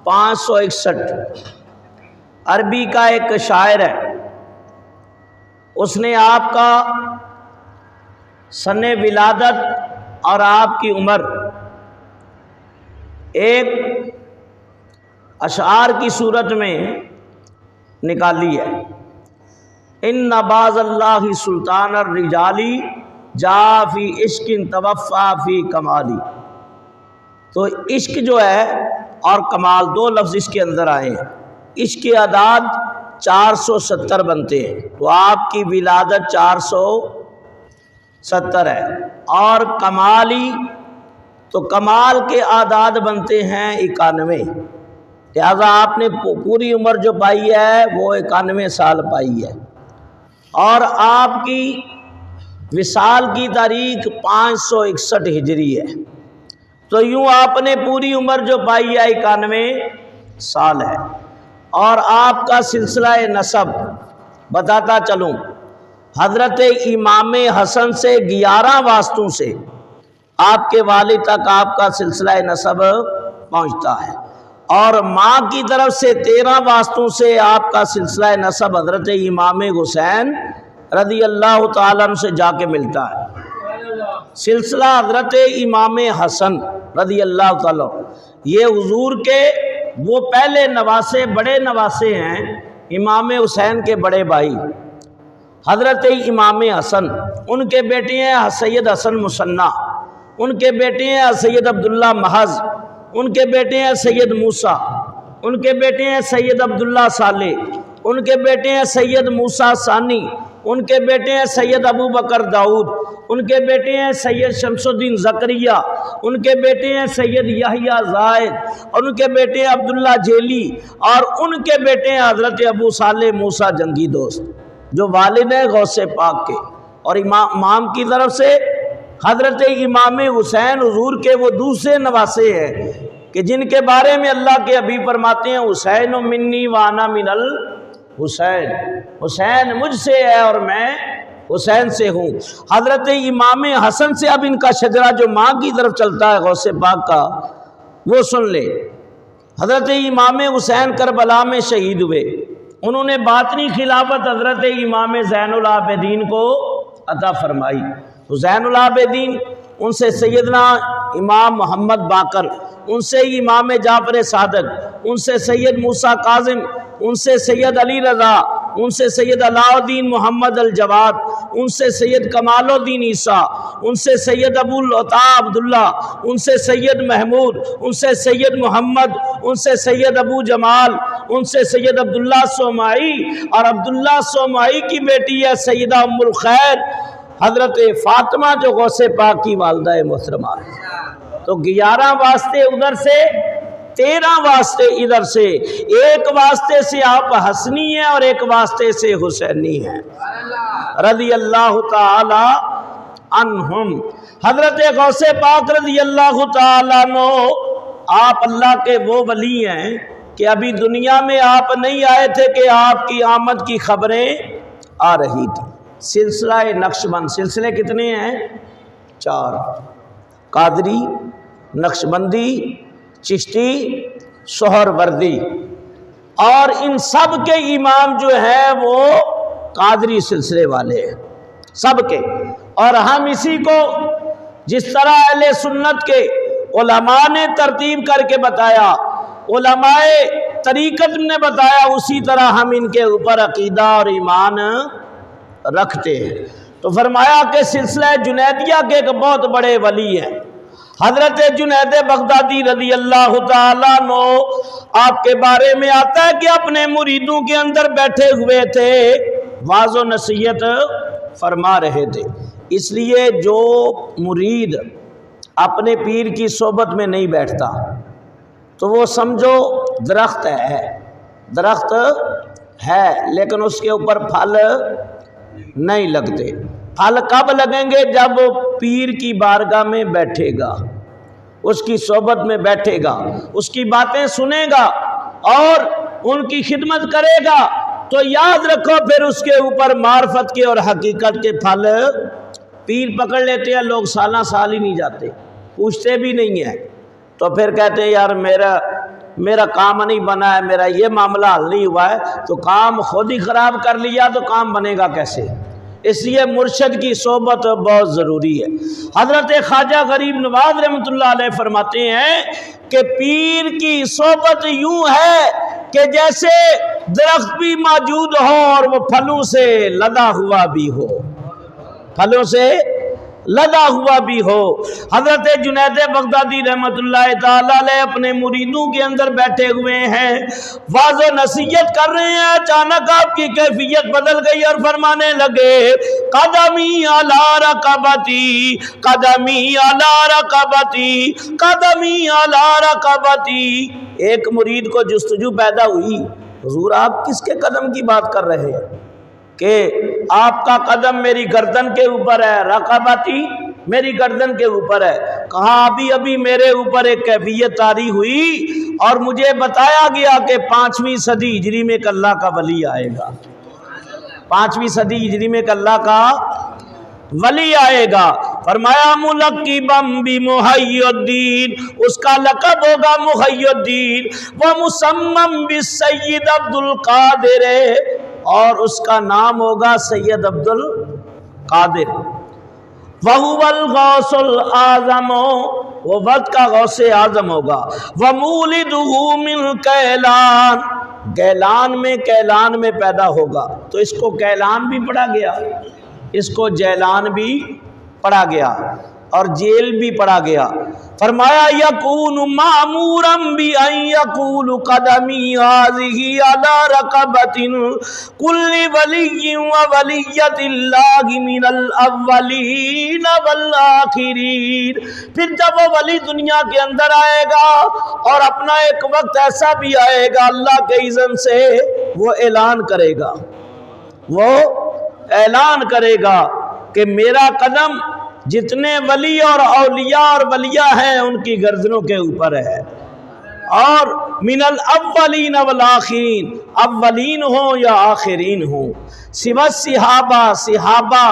561 عربی کا ایک شاعر ہے، اس نے آپ کا سن ولادت اور آپ کی عمر ایک اشعار کی صورت میں نکالی ہے۔ ان باز اللہ سلطان الرجالی جا فی عشق توفا فی کمالی۔ تو عشق جو ہے اور کمال دو لفظ اس کے اندر آئے ہیں۔ عشق کے اعداد 470 بنتے ہیں، تو آپ کی ولادت 470 ہے، اور کمالی تو کمال کے اعداد بنتے ہیں 91، لہذا آپ نے پوری عمر جو پائی ہے وہ 91 سال پائی ہے، اور آپ کی وصال کی تاریخ 561 ہجری ہے، تو یوں آپ نے پوری عمر جو پائی ہے 91 سال ہے۔ اور آپ کا سلسلہ نسب بتاتا چلوں، حضرت امام حسن سے 11 واسطوں سے آپ کے والد تک آپ کا سلسلہ نسب پہنچتا ہے، اور ماں کی طرف سے 13 واسطوں سے آپ کا سلسلہ نسب حضرت امام حسین رضی اللہ تعالیٰ عنہ سے جا کے ملتا ہے۔ سلسلہ حضرت امام حسن رضی اللہ تعالیٰ عنہ یہ حضور کے وہ پہلے نواسے بڑے نواسے ہیں، امام حسین کے بڑے بھائی حضرت امام حسن، ان کے بیٹے ہیں سید حسن مثنی، ان کے بیٹے ہیں سید عبداللہ محض، ان کے بیٹے ہیں سید موسیٰ، ان کے بیٹے ہیں سید عبداللہ صالح، ان کے بیٹے ہیں سید موسیٰ ثانی، ان کے بیٹے ہیں سید ابو بکر داؤد، ان کے بیٹے ہیں سید شمس الدین زکریا، ان کے بیٹے ہیں سید یحییٰ زاہد، اور ان کے بیٹے ہیں عبداللہ جیلی، اور ان کے بیٹے ہیں حضرت ابو صالح موسیٰ جنگی دوست، جو والد ہیں غوث پاک کے، اور امام کی طرف سے حضرت امام حسین حضور کے وہ دوسرے نواسے ہیں کہ جن کے بارے میں اللہ کے حبیب فرماتے ہیں حسین منی وانا من الحسین، حسین مجھ سے ہے اور میں حسین سے ہوں۔ حضرت امام حسن سے اب ان کا شجرہ جو ماں کی طرف چلتا ہے غوث پاک کا وہ سن لے۔ حضرت امام حسین کربلا میں شہید ہوئے، انہوں نے باطنی خلافت حضرت امام زین العابدین کو عطا فرمائی، تو زین العابدین ان سے سیدنا امام محمد باقر، ان سے امام جعفر صادق، ان سے سید موسیٰ کاظم، ان سے سید علی رضا، ان سے سید علاء الدین محمد الجواد، ان سے سید کمال الدین عیسیٰ، ان سے سید ابو العطا عبداللہ، ان سے سید محمود، ان سے سید محمد، ان سے سید ابو جمال، ان سے سید عبداللہ سومائی، اور عبداللہ سومائی کی بیٹی ہے سیدہ ام الخیر حضرت فاطمہ جو غوث پاک کی والدہ محترمہ ہے۔ تو 11 واسطے ادھر سے، 13 واسطے ادھر سے، ایک واسطے سے آپ حسنی ہیں اور ایک واسطے سے حسینی ہیں رضی اللہ تعالی عنہم۔ حضرت غوث پاک رضی اللہ تعالی عنہ آپ اللہ کے وہ ولی ہیں کہ ابھی دنیا میں آپ نہیں آئے تھے کہ آپ کی آمد کی خبریں آ رہی تھی۔ سلسلہ نقشبند، سلسلے کتنے ہیں؟ 4، قادری، نقشبندی، چشتی، سہروردی، اور ان سب کے امام جو ہیں وہ قادری سلسلے والے ہیں سب کے، اور ہم اسی کو جس طرح اہل سنت کے علماء نے ترتیب کر کے بتایا، علماء طریقت نے بتایا، اسی طرح ہم ان کے اوپر عقیدہ اور ایمان رکھتے ہیں۔ تو فرمایا کہ سلسلہ جنیدیہ کے ایک بہت بڑے ولی ہیں حضرت جنید بغدادی رضی اللہ تعالیٰ عنہ، آپ کے بارے میں آتا ہے کہ اپنے مریدوں کے اندر بیٹھے ہوئے تھے، واعظ و نصیحت فرما رہے تھے۔ اس لیے جو مرید اپنے پیر کی صحبت میں نہیں بیٹھتا تو وہ سمجھو درخت ہے، درخت ہے لیکن اس کے اوپر پھل نہیں لگتے۔ پھل کب لگیں گے؟ جب پیر کی بارگاہ میں بیٹھے گا، اس کی صحبت میں بیٹھے گا، اس کی باتیں سنے گا اور ان کی خدمت کرے گا، تو یاد رکھو پھر اس کے اوپر معرفت کے اور حقیقت کے پھل پیر پکڑ لیتے ہیں لوگ، سالہ سال ہی نہیں جاتے، پوچھتے بھی نہیں ہیں، تو پھر کہتے ہیں یار میرا کام نہیں بنا ہے، میرا یہ معاملہ حل نہیں ہوا ہے، تو کام خود ہی خراب کر لیا تو کام بنے گا کیسے؟ اس لیے مرشد کی صحبت بہت ضروری ہے۔ حضرت خواجہ غریب نواز رحمۃ اللہ علیہ فرماتے ہیں کہ پیر کی صحبت یوں ہے کہ جیسے درخت بھی موجود ہو اور وہ پھلوں سے لدا ہوا بھی ہو، پھلوں سے لدا ہوا بھی ہو۔ حضرت جنید بغدادی رحمت اللہ تعالی علیہ اپنے مریدوں کے اندر بیٹھے ہوئے ہیں، واضح نصیحت کر رہے ہیں، اچانک آپ کی کیفیت بدل گئی اور فرمانے لگے قدمی علی رکبتی، قدمی علی رکبتی، قدمی علی رکبتی۔ ایک مرید کو جستجو پیدا ہوئی، حضور آپ کس کے قدم کی بات کر رہے ہیں؟ کہ آپ کا قدم میری گردن کے اوپر ہے، رکبتی میری گردن کے اوپر ہے۔ کہا ابھی میرے اوپر ایک کیفیت طاری ہوئی اور مجھے بتایا گیا کہ 5ویں صدی ہجری میں اللہ کا ولی آئے گا، 5ویں صدی ہجری میں اللہ کا ولی آئے گا۔ فرمایا ملقبم بمحی الدین، اس کا لقب ہوگا محی الدین، ومسمم بالسید عبد القادر، اور اس کا نام ہوگا سید عبد القادر۔ وَهُوَ الْغَوْثُ الْأَعْظَمُ، وہ وقت کا غوث اعظم ہوگا۔ وَمُولِدُهُ مِنْ کیلان، کیلان میں پیدا ہوگا، تو اس کو کیلان بھی پڑھا گیا، اس کو جیلان بھی پڑھا گیا اور جیل بھی پڑھا گیا۔ فرمایا یکون مامورا بان یقول قدمی هذه على رقبة كل ولي وولیۃ اللہ من الاولین والآخرین۔ پھر جب وہ ولی دنیا کے اندر آئے گا اور اپنا ایک وقت ایسا بھی آئے گا اللہ کے اذن سے وہ اعلان کرے گا، وہ اعلان کرے گا کہ میرا قدم جتنے ولی اور اولیاء اور ولیہ ہیں ان کی گردنوں کے اوپر ہے، اور من الاولین والآخرین، اولین ہوں یا آخرین ہوں، سوا صحابہ، صحابہ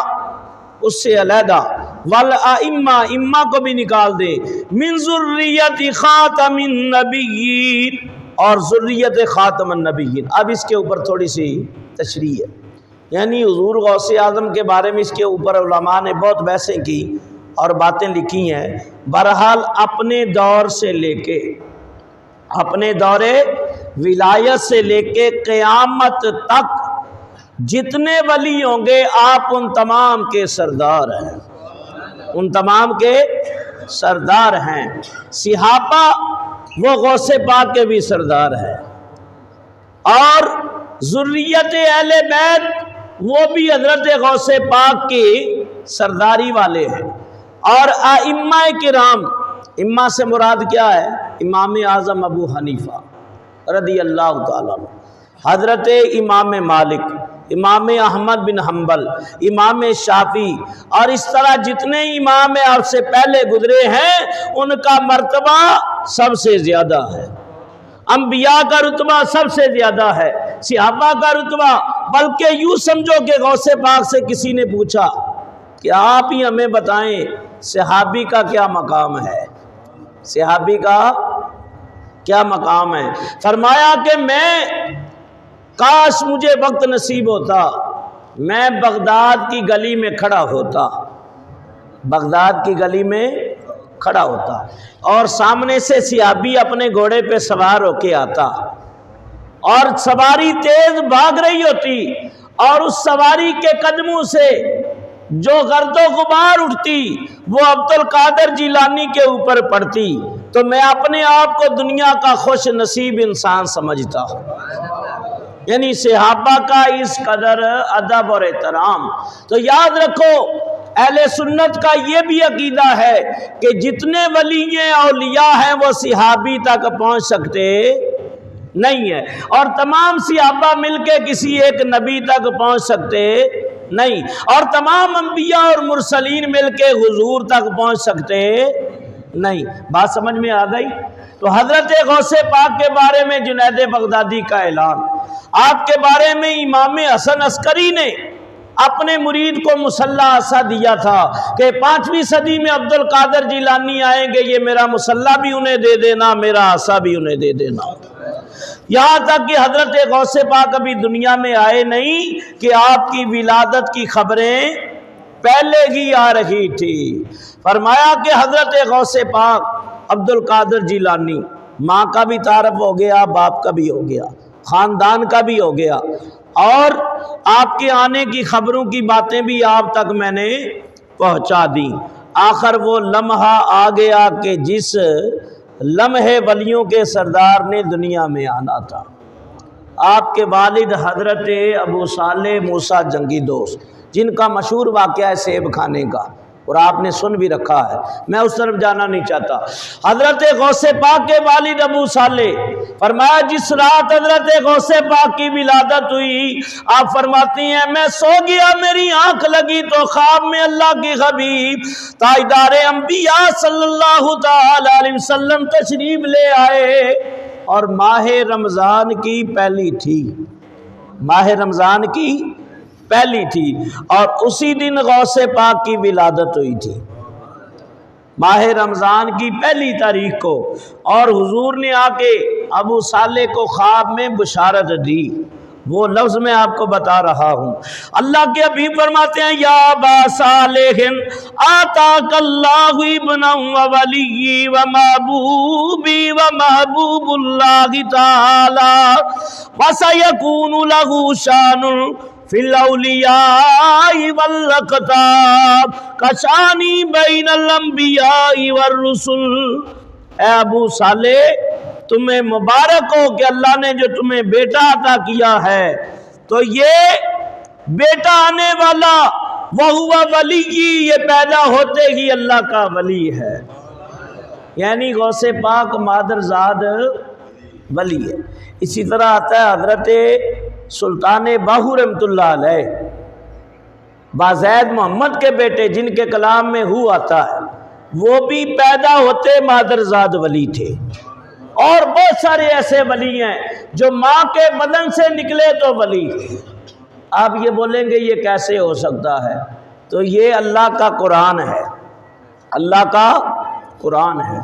اس سے علیحدہ، والائمہ، امہ کو بھی نکال دے، من ذریت خاتم النبیین، اور ذریت خاتم النبیین۔ اب اس کے اوپر تھوڑی سی تشریح ہے، یعنی حضور غوث اعظم کے بارے میں اس کے اوپر علماء نے بہت بحثیں کی اور باتیں لکھی ہیں۔ بہرحال اپنے دور سے لے کے، اپنے دور ولایت سے لے کے قیامت تک جتنے ولی ہوں گے آپ ان تمام کے سردار ہیں، ان تمام کے سردار ہیں۔ صحابہ وہ غوث پاک کے بھی سردار ہیں، اور ذریت اہل بیت وہ بھی حضرت غوث پاک کی سرداری والے ہیں۔ اور ائمہ کرام، امہ سے مراد کیا ہے؟ امام اعظم ابو حنیفہ رضی اللہ تعالیٰ عنہ، حضرت امام مالک، امام احمد بن حنبل، امام شافعی، اور اس طرح جتنے امام آپ سے پہلے گزرے ہیں ان کا مرتبہ سب سے زیادہ ہے، انبیاء کا رتبہ سب سے زیادہ ہے، صحابہ کا رتبہ، بلکہ یوں سمجھو کہ غوث پاک سے کسی نے پوچھا کہ آپ ہی ہمیں بتائیں صحابی کا کیا مقام ہے، صحابی کا کیا مقام ہے؟ فرمایا کہ میں کاش مجھے وقت نصیب ہوتا، میں بغداد کی گلی میں کھڑا ہوتا، بغداد کی گلی میں کھڑا ہوتا، اور سامنے سے صحابی اپنے گھوڑے پہ سوار ہو کے آتا، اور سواری تیز بھاگ رہی ہوتی، اور اس سواری کے قدموں سے جو گرد و غبار اٹھتی وہ عبد القادر جیلانی کے اوپر پڑتی، تو میں اپنے آپ کو دنیا کا خوش نصیب انسان سمجھتا ہوں۔ یعنی صحابہ کا اس قدر ادب اور احترام۔ تو یاد رکھو اہل سنت کا یہ بھی عقیدہ ہے کہ جتنے ولی اولیاء ہیں وہ صحابی تک پہنچ سکتے نہیں ہے، اور تمام صحابہ مل کے کسی ایک نبی تک پہنچ سکتے نہیں، اور تمام انبیاء اور مرسلین مل کے حضور تک پہنچ سکتے نہیں۔ بات سمجھ میں آ گئی؟ تو حضرت غوث پاک کے بارے میں جنید بغدادی کا اعلان، آپ کے بارے میں امام حسن عسکری نے اپنے مرید کو مسلح ایسا دیا تھا کہ 5ویں صدی میں عبد القادر جیلانی آئیں گے، یہ میرا مسلح بھی انہیں دے دینا، میرا عصا بھی انہیں دے دینا۔ یہاں تک کہ حضرت غوث پاک ابھی دنیا میں آئے نہیں کہ آپ کی ولادت کی خبریں پہلے ہی آ رہی تھی۔ فرمایا کہ حضرت غوث پاک عبد القادر جیلانی، ماں کا بھی تعارف ہو گیا، باپ کا بھی ہو گیا، خاندان کا بھی ہو گیا، اور آپ کے آنے کی خبروں کی باتیں بھی آپ تک میں نے پہنچا دی۔ آخر وہ لمحہ آ گیا کہ جس لمحے ولیوں کے سردار نے دنیا میں آنا تھا۔ آپ کے والد حضرت ابو صالح موسیٰ جنگی دوست، جن کا مشہور واقعہ ہے سیب کھانے کا، اور آپ نے سن بھی رکھا ہے، میں اس طرف جانا نہیں چاہتا۔ حضرت غوث پاک کے والد ابو صالح، فرمایا جس رات حضرت غوث پاک کی ولادت ہوئی، آپ فرماتی ہیں میں سو گیا، میری آنکھ لگی تو خواب میں اللہ کی حبیب تاجدار انبیاء صلی اللہ تعالی علیہ وسلم تشریف لے آئے، اور ماہ رمضان کی پہلی تھی، ماہ رمضان کی پہلی تھی، اور اسی دن غوث پاک کی ولادت ہوئی تھی، ماہ رمضان کی پہلی تاریخ کو، اور حضور نے آ کے ابو صالح کو خواب میں بشارت دی۔ وہ لفظ میں آپ کو بتا رہا ہوں، اللہ کے حبیب فرماتے ہیں یا ابا صالح آتاک اللہ ابنا و ولی و محبوبی و محبوب اللہ تعالی وسیکون لہ شان فی الاولیاء والاقطاب کشانی بین الانبیاء والرسل۔ اے ابو صالح تمہیں مبارک ہو کہ اللہ نے جو تمہیں بیٹا عطا کیا ہے، تو یہ بیٹا آنے والا وہو ولی کی، یہ پیدا ہوتے ہی اللہ کا ولی ہے، یعنی غوث پاک مادرزاد ولی ہے۔ اسی طرح آتا ہے حضرت سلطان باہو رحمۃ اللہ علیہ، بازید محمد کے بیٹے جن کے کلام میں ہو آتا ہے، وہ بھی پیدا ہوتے مادرزاد ولی تھے، اور بہت سارے ایسے ولی ہیں جو ماں کے بدن سے نکلے تو ولی۔ آپ یہ بولیں گے یہ کیسے ہو سکتا ہے؟ تو یہ اللہ کا قرآن ہے، اللہ کا قرآن ہے۔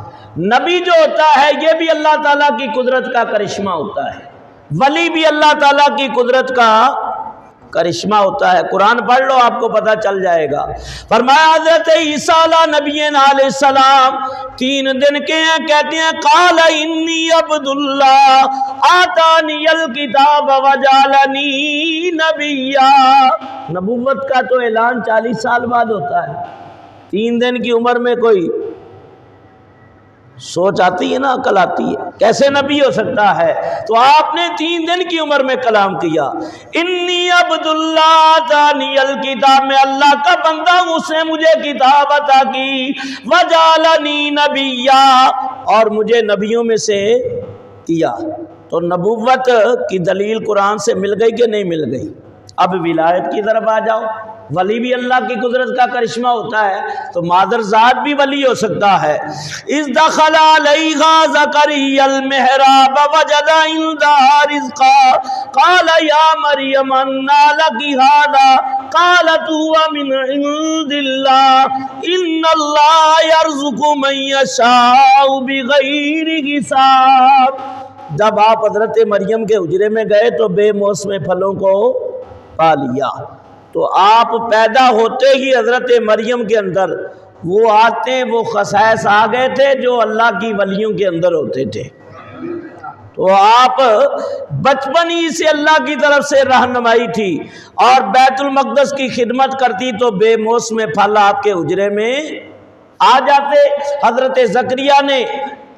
نبی جو ہوتا ہے یہ بھی اللہ تعالیٰ کی قدرت کا کرشمہ ہوتا ہے، ولی بھی اللہ تعالیٰ کی قدرت کا کرشمہ ہوتا ہے۔ قرآن پڑھ لو آپ کو پتہ چل جائے گا۔ فرمایا حضرت عیسیٰ نبی علیہ السلام 3 دن کے ہیں، کہتے ہیں قال انی عبد اللہ آتانی الکتاب وجعلنی نبیا۔ نبوت کا تو اعلان 40 سال بعد ہوتا ہے، 3 دن کی عمر میں کوئی سوچ آتی ہے نا، عقل آتی ہے، کیسے نبی ہو سکتا ہے؟ تو آپ نے 3 دن کی عمر میں کلام کیا۔ انی عبد اللہ آتانی الکتاب، میں اللہ کا بندہ ہوں، اس نے مجھے کتاب عطا کی، وجعلنی نبیا، اور مجھے نبیوں میں سے کیا۔ تو نبوت کی دلیل قرآن سے مل گئی کہ نہیں مل گئی؟ اب ولایت کی طرف آ جاؤ۔ ولی بھی اللہ کی قدرت کا کرشمہ ہوتا ہے، تو مادرزاد بھی ولی ہو سکتا ہے۔ اذ دخل علیہا زکریا المحراب وجد عندہا رزقا قال یا مریم انى لك هذا قالت هو من عند اللہ ان اللہ يرزق من يشاء بغیر حساب۔ جب آپ حضرت مریم کے حجرے میں گئے تو بے موسم پھلوں کو پا لیا، تو آپ پیدا ہوتے ہی حضرت مریم کے اندر وہ آتے وہ خصائص آ گئے تھے جو اللہ کی ولیوں کے اندر ہوتے تھے۔ تو آپ بچپن ہی سے اللہ کی طرف سے رہنمائی تھی، اور بیت المقدس کی خدمت کرتی تو بے موسم پھل آپ کے حجرے میں آ جاتے۔ حضرت زکریا نے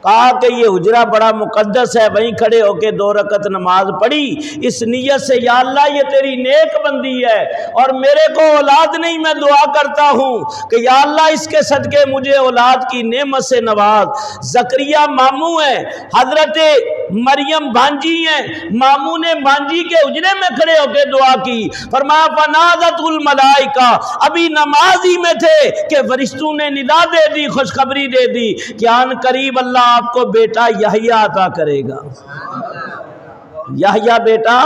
کہا کہ یہ حجرہ بڑا مقدس ہے، وہیں کھڑے ہو کے 2 رکعت نماز پڑھی اس نیت سے، یا اللہ یہ تیری نیک بندی ہے اور میرے کو اولاد نہیں، میں دعا کرتا ہوں کہ یا اللہ اس کے صدقے مجھے اولاد کی نعمت سے نواز۔ زکریا ماموں ہیں، حضرت مریم بھانجی ہیں، ماموں نے بھانجی کے حجرے میں کھڑے ہو کے دعا کی، فرمایا فنادت الملائکہ، ابھی نماز ہی میں تھے کہ فرشتوں نے ندا دے دی، خوشخبری دے دی کہ ان قریب اللہ آپ کو بیٹا یحییٰ عطا کرے گا، یحییٰ بیٹا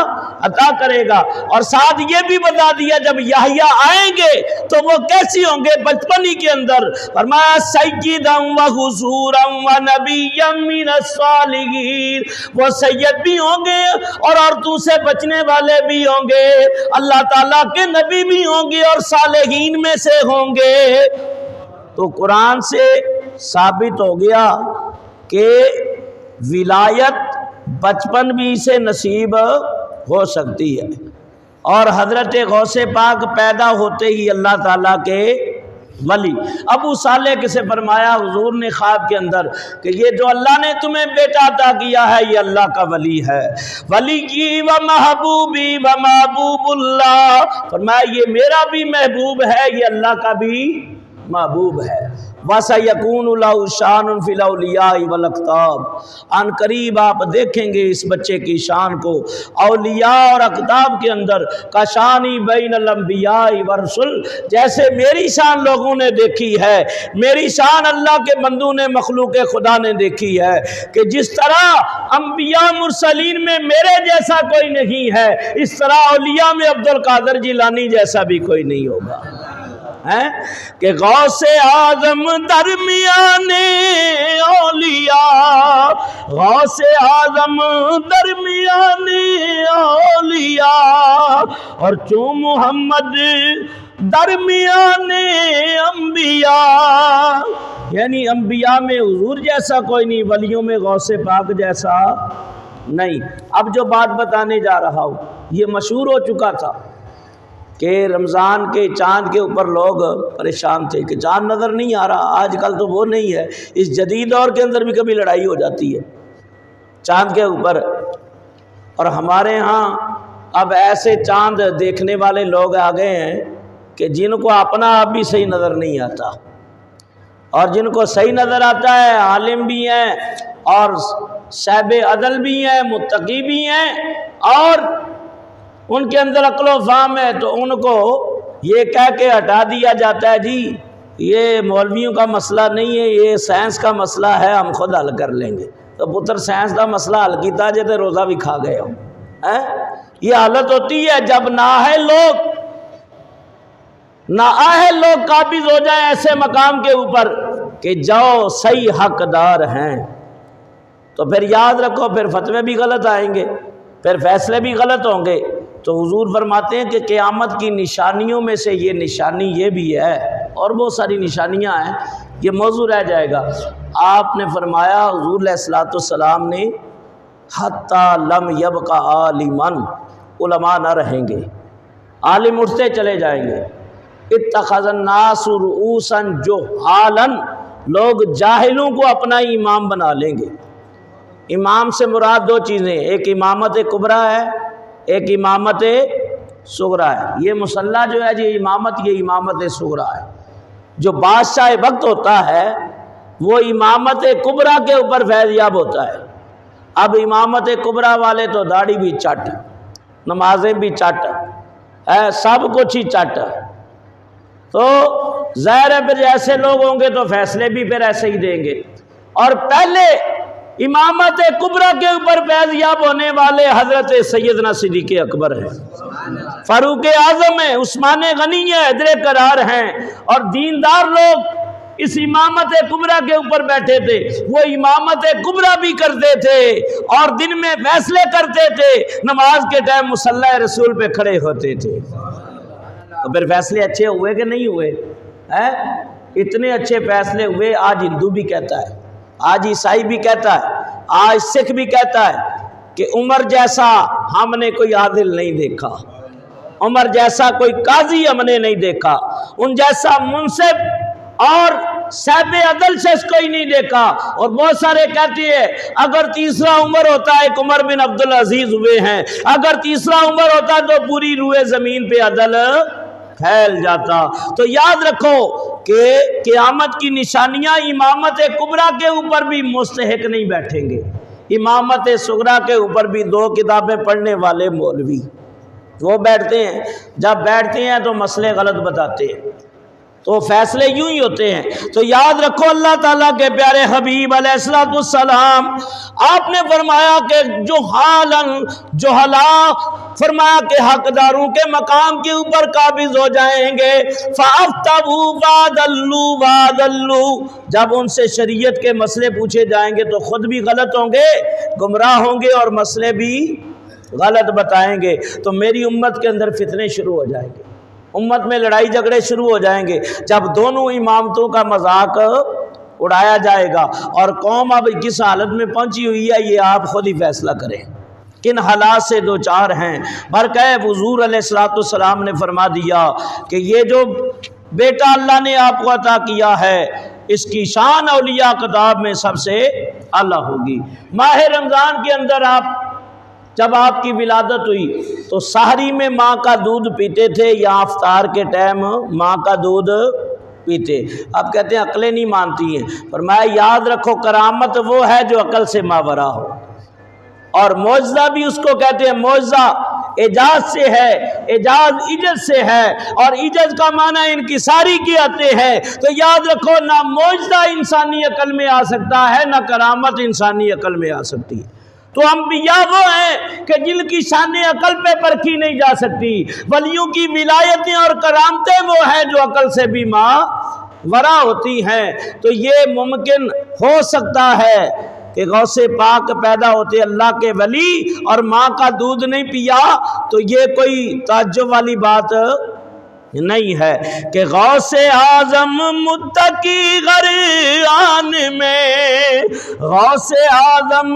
عطا کرے گا۔ اور ساتھ یہ بھی بتا دیا جب یحییٰ آئیں گے تو وہ کیسی ہوں گے بچپنی کے اندر، فرمایا سیدا و حصورا و نبیا من الصالحین، وہ سید بھی ہوں گے اور عورتوں سے بچنے والے بھی ہوں گے، اللہ تعالیٰ کے نبی بھی ہوں گے اور صالحین میں سے ہوں گے۔ تو قرآن سے ثابت ہو گیا کہ ولایت بچپن بھی سے نصیب ہو سکتی ہے، اور حضرت غوث پاک پیدا ہوتے ہی اللہ تعالیٰ کے ولی۔ ابو صالح سے فرمایا حضور نے خواب کے اندر کہ یہ جو اللہ نے تمہیں بیٹا عطا کیا ہے یہ اللہ کا ولی ہے، ولی کی و محبوبی و محبوب اللہ، فرمایا یہ میرا بھی محبوب ہے یہ اللہ کا بھی محبوب ہے۔ وَسَيَكُونُ لَهُ شَانٌ فِي الْأَوْلِيَاءِ وَالْأَقْطَابِ، آن قریب آپ دیکھیں گے اس بچے کی شان کو اولیاء اور اقطاب کے اندر، کشانی بین الانبیاء والرسل، جیسے میری شان لوگوں نے دیکھی ہے، میری شان اللہ کے بندوں نے مخلوق خدا نے دیکھی ہے کہ جس طرح انبیاء مرسلین میں میرے جیسا کوئی نہیں ہے، اس طرح اولیاء میں عبد القادر جیلانی جیسا بھی کوئی نہیں ہوگا، کہ غوث اعظم درمیان اولیاء، غوث اعظم درمیان اولیاء، اور چون محمد درمیان انبیاء، یعنی انبیاء میں حضور جیسا کوئی نہیں، ولیوں میں غوث پاک جیسا نہیں۔ اب جو بات بتانے جا رہا ہوں یہ مشہور ہو چکا تھا کہ رمضان کے چاند کے اوپر لوگ پریشان تھے کہ چاند نظر نہیں آ رہا، آج کل تو وہ نہیں ہے، اس جدید دور کے اندر بھی کبھی لڑائی ہو جاتی ہے چاند کے اوپر، اور ہمارے ہاں اب ایسے چاند دیکھنے والے لوگ آ گئے ہیں کہ جن کو اپنا آپ بھی صحیح نظر نہیں آتا، اور جن کو صحیح نظر آتا ہے عالم بھی ہیں اور صاحب عدل بھی ہیں، متقی بھی ہیں، اور ان کے اندر عقل و فہم ہے، تو ان کو یہ کہہ کے ہٹا دیا جاتا ہے جی یہ مولویوں کا مسئلہ نہیں ہے، یہ سائنس کا مسئلہ ہے، ہم خود حل کر لیں گے۔ تو پتر سائنس کا مسئلہ حل کیتا جے تے روزہ بھی کھا گئے ہو۔ یہ حالت ہوتی ہے جب نااہل لوگ قابض ہو جائیں ایسے مقام کے اوپر کہ جو صحیح حقدار ہیں، تو پھر یاد رکھو پھر فتوے بھی غلط آئیں گے، پھر فیصلے بھی غلط ہوں گے۔ تو حضور فرماتے ہیں کہ قیامت کی نشانیوں میں سے یہ نشانی یہ بھی ہے، اور بہت ساری نشانیاں ہیں، یہ موضوع رہ جائے گا۔ آپ نے فرمایا حضور علیہ الصلوۃ والسلام نے حتیٰ لم یبق عالماً، علماء نہ رہیں گے، عالم اٹھتے چلے جائیں گے۔ اتخذ الناس رؤوسا جہالا، لوگ جاہلوں کو اپنا امام بنا لیں گے۔ امام سے مراد دو چیزیں، ایک امامت کبریٰ ہے، ایک امامت صغریٰ ہے۔ یہ مصلی جو ہے یہ امامت صغریٰ ہے۔ جو بادشاہ وقت ہوتا ہے وہ امامت کبریٰ کے اوپر فیض یاب ہوتا ہے۔ اب امامت کبریٰ والے تو داڑھی بھی چٹ، نمازیں بھی چٹ، سب کچھ ہی چٹ، تو ظاہر ہے پھر ایسے لوگ ہوں گے تو فیصلے بھی پھر ایسے ہی دیں گے۔ اور پہلے امامت کبریٰ کے اوپر فیض یاب ہونے والے حضرت سیدنا صدیق اکبر ہیں، فاروق اعظم ہیں، عثمان غنی ہیں، حیدر کرار ہیں، اور دیندار لوگ اس امامت کبریٰ کے اوپر بیٹھے تھے۔ وہ امامت کبریٰ بھی کرتے تھے اور دن میں فیصلے کرتے تھے، نماز کے ٹائم مصلی رسول پہ کھڑے ہوتے تھے۔ تو پھر فیصلے اچھے ہوئے کہ نہیں ہوئے؟ اتنے اچھے فیصلے ہوئے، آج ہندو بھی کہتا ہے، آج عیسائی بھی کہتا ہے، آج سکھ بھی کہتا ہے کہ عمر جیسا ہم نے کوئی عادل نہیں دیکھا، عمر جیسا کوئی قاضی ہم نے نہیں دیکھا، ان جیسا منصف اور صاحب عدل سے کوئی نہیں دیکھا۔ اور بہت سارے کہتے ہیں اگر تیسرا عمر ہوتا ہے، ایک عمر بن عبدالعزیز ہوئے ہیں، اگر تیسرا عمر ہوتا تو پوری روئے زمین پہ عدل پھیل جاتا۔ تو یاد رکھو کہ قیامت کی نشانیاں امامت کبریٰ کے اوپر بھی مستحق نہیں بیٹھیں گے، امامت صغریٰ کے اوپر بھی دو کتابیں پڑھنے والے مولوی وہ بیٹھتے ہیں، جب بیٹھتے ہیں تو مسئلے غلط بتاتے ہیں، تو فیصلے یوں ہی ہوتے ہیں۔ تو یاد رکھو اللہ تعالیٰ کے پیارے حبیب علیہ السلام آپ نے فرمایا کہ جہلا فرمایا کہ حقداروں کے مقام کے اوپر قابض ہو جائیں گے، فَأَفْتَبُوا وَعَدَلُّوا، جب ان سے شریعت کے مسئلے پوچھے جائیں گے تو خود بھی غلط ہوں گے، گمراہ ہوں گے اور مسئلے بھی غلط بتائیں گے۔ تو میری امت کے اندر فتنے شروع ہو جائیں گے، امت میں لڑائی جھگڑے شروع ہو جائیں گے جب دونوں امامتوں کا مذاق اڑایا جائے گا۔ اور قوم اب کس حالت میں پہنچی ہوئی ہے یہ آپ خود ہی فیصلہ کریں، کن حالات سے دو چار ہیں۔ برکہ حضور علیہ السلام نے فرما دیا کہ یہ جو بیٹا اللہ نے آپ کو عطا کیا ہے اس کی شان اولیاء کتاب میں سب سے اعلیٰ ہوگی۔ ماہ رمضان کے اندر جب آپ کی ولادت ہوئی تو سحری میں ماں کا دودھ پیتے تھے یا افطار کے ٹائم ماں کا دودھ پیتے؟ آپ کہتے ہیں عقلیں نہیں مانتی ہیں، فرمایا یاد رکھو کرامت وہ ہے جو عقل سے ماورا ہو، اور معجزہ بھی اس کو کہتے ہیں۔ معجزہ اعجاز سے ہے، اعجاز عجز سے ہے، اور عجز کا معنی انکساری کی آتے ہیں۔ تو یاد رکھو نہ معجزہ انسانی عقل میں آ سکتا ہے نہ کرامت انسانی عقل میں آ سکتی۔ تو انبیاء وہ ہیں کہ جن کی شان عقل پہ پرکھی نہیں جا سکتی، ولیوں کی ولایتیں اور کرامتیں وہ ہیں جو عقل سے بھی ماورا ہوتی ہیں۔ تو یہ ممکن ہو سکتا ہے کہ غوث پاک پیدا ہوتے اللہ کے ولی اور ماں کا دودھ نہیں پیا، تو یہ کوئی تعجب والی بات نہیں ہے کہ غوث اعظم متقی غرعان میں، غوث اعظم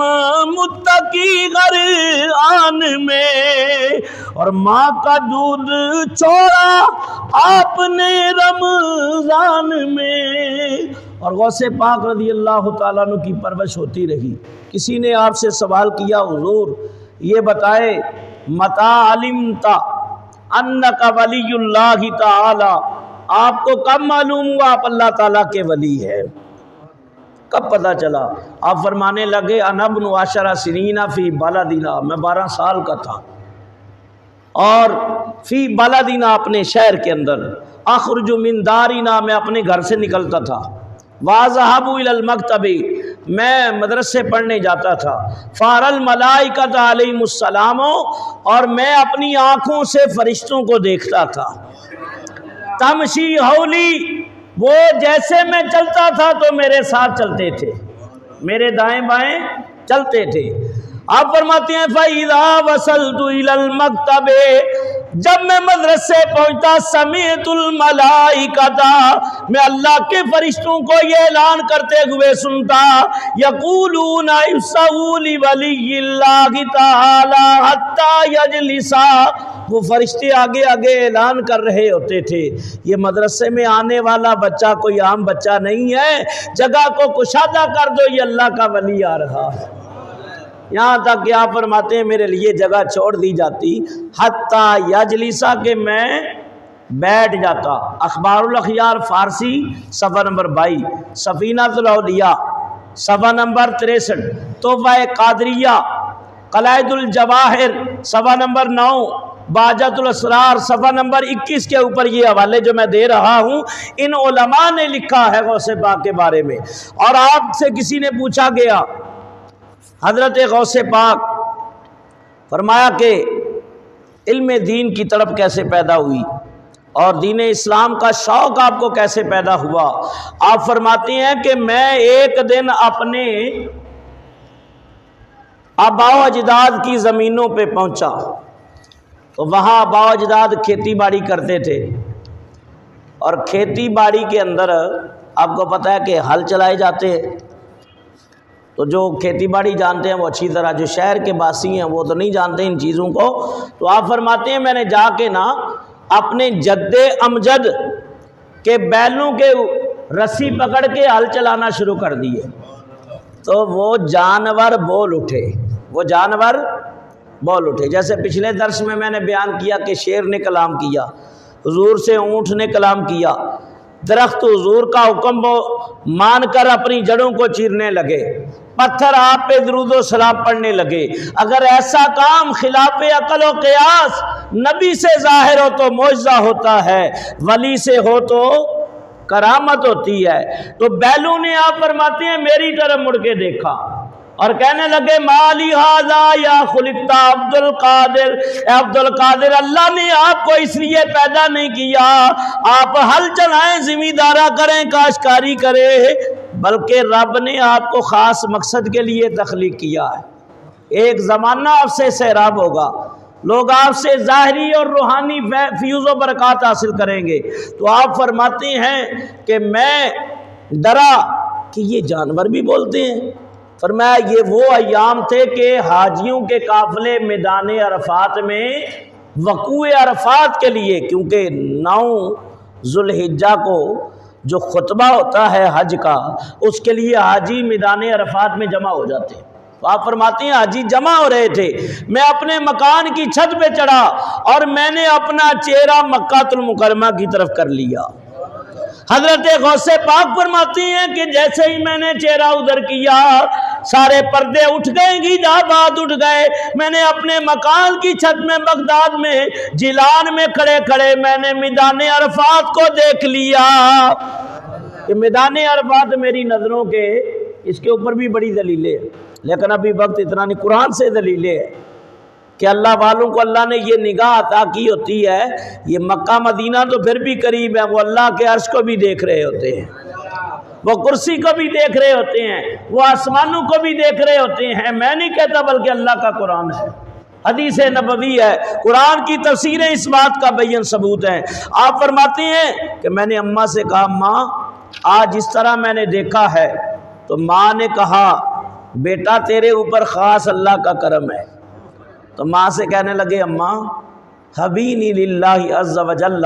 متقی غرعان میں، اور ماں کا دودھ چھوڑا آپ نے رمضان میں۔ اور غوث پاک رضی اللہ تعالیٰ عنہ کی پرورش ہوتی رہی۔ کسی نے آپ سے سوال کیا حضور یہ بتائے متی علمت انک ولی اللہ تعالی، آپ کو کب معلوم ہوا آپ اللہ تعالیٰ کے ولی ہیں؟ کب پتہ چلا؟ آپ فرمانے لگے انا ابن 10 سنین فی بلدنا، میں 12 سال کا تھا، اور فی بلدنا اپنے شہر کے اندر، اخرج من دارنا میں اپنے گھر سے نکلتا تھا، واذهب الی المکتب میں مدرسے پڑھنے جاتا تھا، فار الملائکۃ علیہم السلام اور میں اپنی آنکھوں سے فرشتوں کو دیکھتا تھا، تمشی حولی وہ جیسے میں چلتا تھا تو میرے ساتھ چلتے تھے، میرے دائیں بائیں چلتے تھے۔ آپ فرماتے ہیں فَإِذَا وَصَلْتُ إِلَى الْمَكْتَبِ جب میں مدرسے پہنچتا سَمِعْتُ الْمَلَائِكَةَ میں اللہ کے فرشتوں کو یہ اعلان کرتے ہوئے سنتا يَقُولُونَ اِفْسَحُوا لِوَلِيِّ اللَّهِ تَعَالَى حَتَّى يَجْلِسَ، وہ فرشتے آگے آگے اعلان کر رہے ہوتے تھے یہ مدرسے میں آنے والا بچہ کوئی عام بچہ نہیں ہے، جگہ کو کشادہ کر دو، یہ اللہ کا ولی آ رہا ہے۔ یہاں تک کہ آپ فرماتے ہیں میرے لیے جگہ چھوڑ دی جاتی حتیٰ یجلسا کہ میں بیٹھ جاتا۔ اخبار الاخیار فارسی صفحہ نمبر 22، سفینۃ الاولیاء صفحہ نمبر 63، تحفہ قادریہ قلائد الجواہر صفحہ نمبر 9، باجت الاسرار صفحہ نمبر 21 کے اوپر یہ حوالے جو میں دے رہا ہوں ان علماء نے لکھا ہے غوث پاک کے بارے میں۔ اور آپ سے کسی نے پوچھا گیا حضرت غوث پاک فرمایا کہ علم دین کی طرف کیسے پیدا ہوئی اور دین اسلام کا شوق آپ کو کیسے پیدا ہوا؟ آپ فرماتے ہیں کہ میں ایک دن اپنے آباء و اجداد کی زمینوں پہ پہنچا تو وہاں آباء و اجداد کھیتی باڑی کرتے تھے، اور کھیتی باڑی کے اندر آپ کو پتہ ہے کہ ہل چلائے جاتے ہیں، تو جو کھیتی باڑی جانتے ہیں وہ اچھی طرح، جو شہر کے باسی ہیں وہ تو نہیں جانتے ان چیزوں کو۔ تو آپ فرماتے ہیں میں نے جا کے اپنے جد امجد کے بیلوں کے رسی پکڑ کے ہل چلانا شروع کر دیے، تو وہ جانور بول اٹھے، وہ جانور بول اٹھے۔ جیسے پچھلے درس میں نے بیان کیا کہ شیر نے کلام کیا، حضور سے اونٹ نے کلام کیا، درخت حضور کا حکم مان کر اپنی جڑوں کو چیرنے لگے، پتھر آپ پہ درود و سلام پڑھنے لگے۔ اگر ایسا کام خلاف عقل و قیاس نبی سے ظاہر ہو تو معجزہ ہوتا ہے، ولی سے ہو تو کرامت ہوتی ہے۔ تو بیلو نے آپ فرماتے ہیں میری طرف مڑ کے دیکھا اور کہنے لگے مالی ھذا یا خلقت عبد القادر، اے عبد القادر اللہ نے آپ کو اس لیے پیدا نہیں کیا آپ ہل چلائیں، زمیندارہ کریں، کاشتکاری کریں، بلکہ رب نے آپ کو خاص مقصد کے لیے تخلیق کیا ہے۔ ایک زمانہ آپ سے سیراب ہوگا، لوگ آپ سے ظاہری اور روحانی فیوز و برکات حاصل کریں گے، تو آپ فرماتے ہیں کہ میں ڈرا کہ یہ جانور بھی بولتے ہیں۔ فرمایا یہ وہ ایام تھے کہ حاجیوں کے قافلے میدان عرفات میں وقوع عرفات کے لیے، کیونکہ 9 ذوالحجہ کو جو خطبہ ہوتا ہے حج کا، اس کے لیے حاجی میدان عرفات میں جمع ہو جاتے ہیں۔ تو آپ فرماتے ہیں حاجی جمع ہو رہے تھے، میں اپنے مکان کی چھت پہ چڑھا اور میں نے اپنا چہرہ مکہ المکرمہ کی طرف کر لیا۔ حضرت غوث پاک فرماتی ہیں کہ جیسے ہی میں نے چہرہ ادھر کیا سارے پردے اٹھ گئے، گیداباد اٹھ گئے۔ میں نے اپنے مکان کی چھت میں بغداد میں جیلان میں کھڑے کھڑے میں نے میدان عرفات کو دیکھ لیا کہ میدان عرفات میری نظروں کے اس کے اوپر بھی بڑی دلیلیں ہیں، لیکن ابھی وقت اتنا نہیں۔ قرآن سے دلیلیں ہیں کہ اللہ والوں کو اللہ نے یہ نگاہ عطا کی ہوتی ہے، یہ مکہ مدینہ تو پھر بھی قریب ہے، وہ اللہ کے عرش کو بھی دیکھ رہے ہوتے ہیں، وہ کرسی کو بھی دیکھ رہے ہوتے ہیں، وہ آسمانوں کو بھی دیکھ رہے ہوتے ہیں۔ میں نہیں کہتا بلکہ اللہ کا قرآن ہے، حدیث نبوی ہے، قرآن کی تفسیریں اس بات کا بین ثبوت ہیں۔ آپ فرماتے ہیں کہ میں نے اماں سے کہا ماں آج اس طرح میں نے دیکھا ہے، تو ماں نے کہا بیٹا تیرے اوپر خاص اللہ کا کرم ہے۔ تو ماں سے کہنے لگے اماں حبینی للہ عز وجل،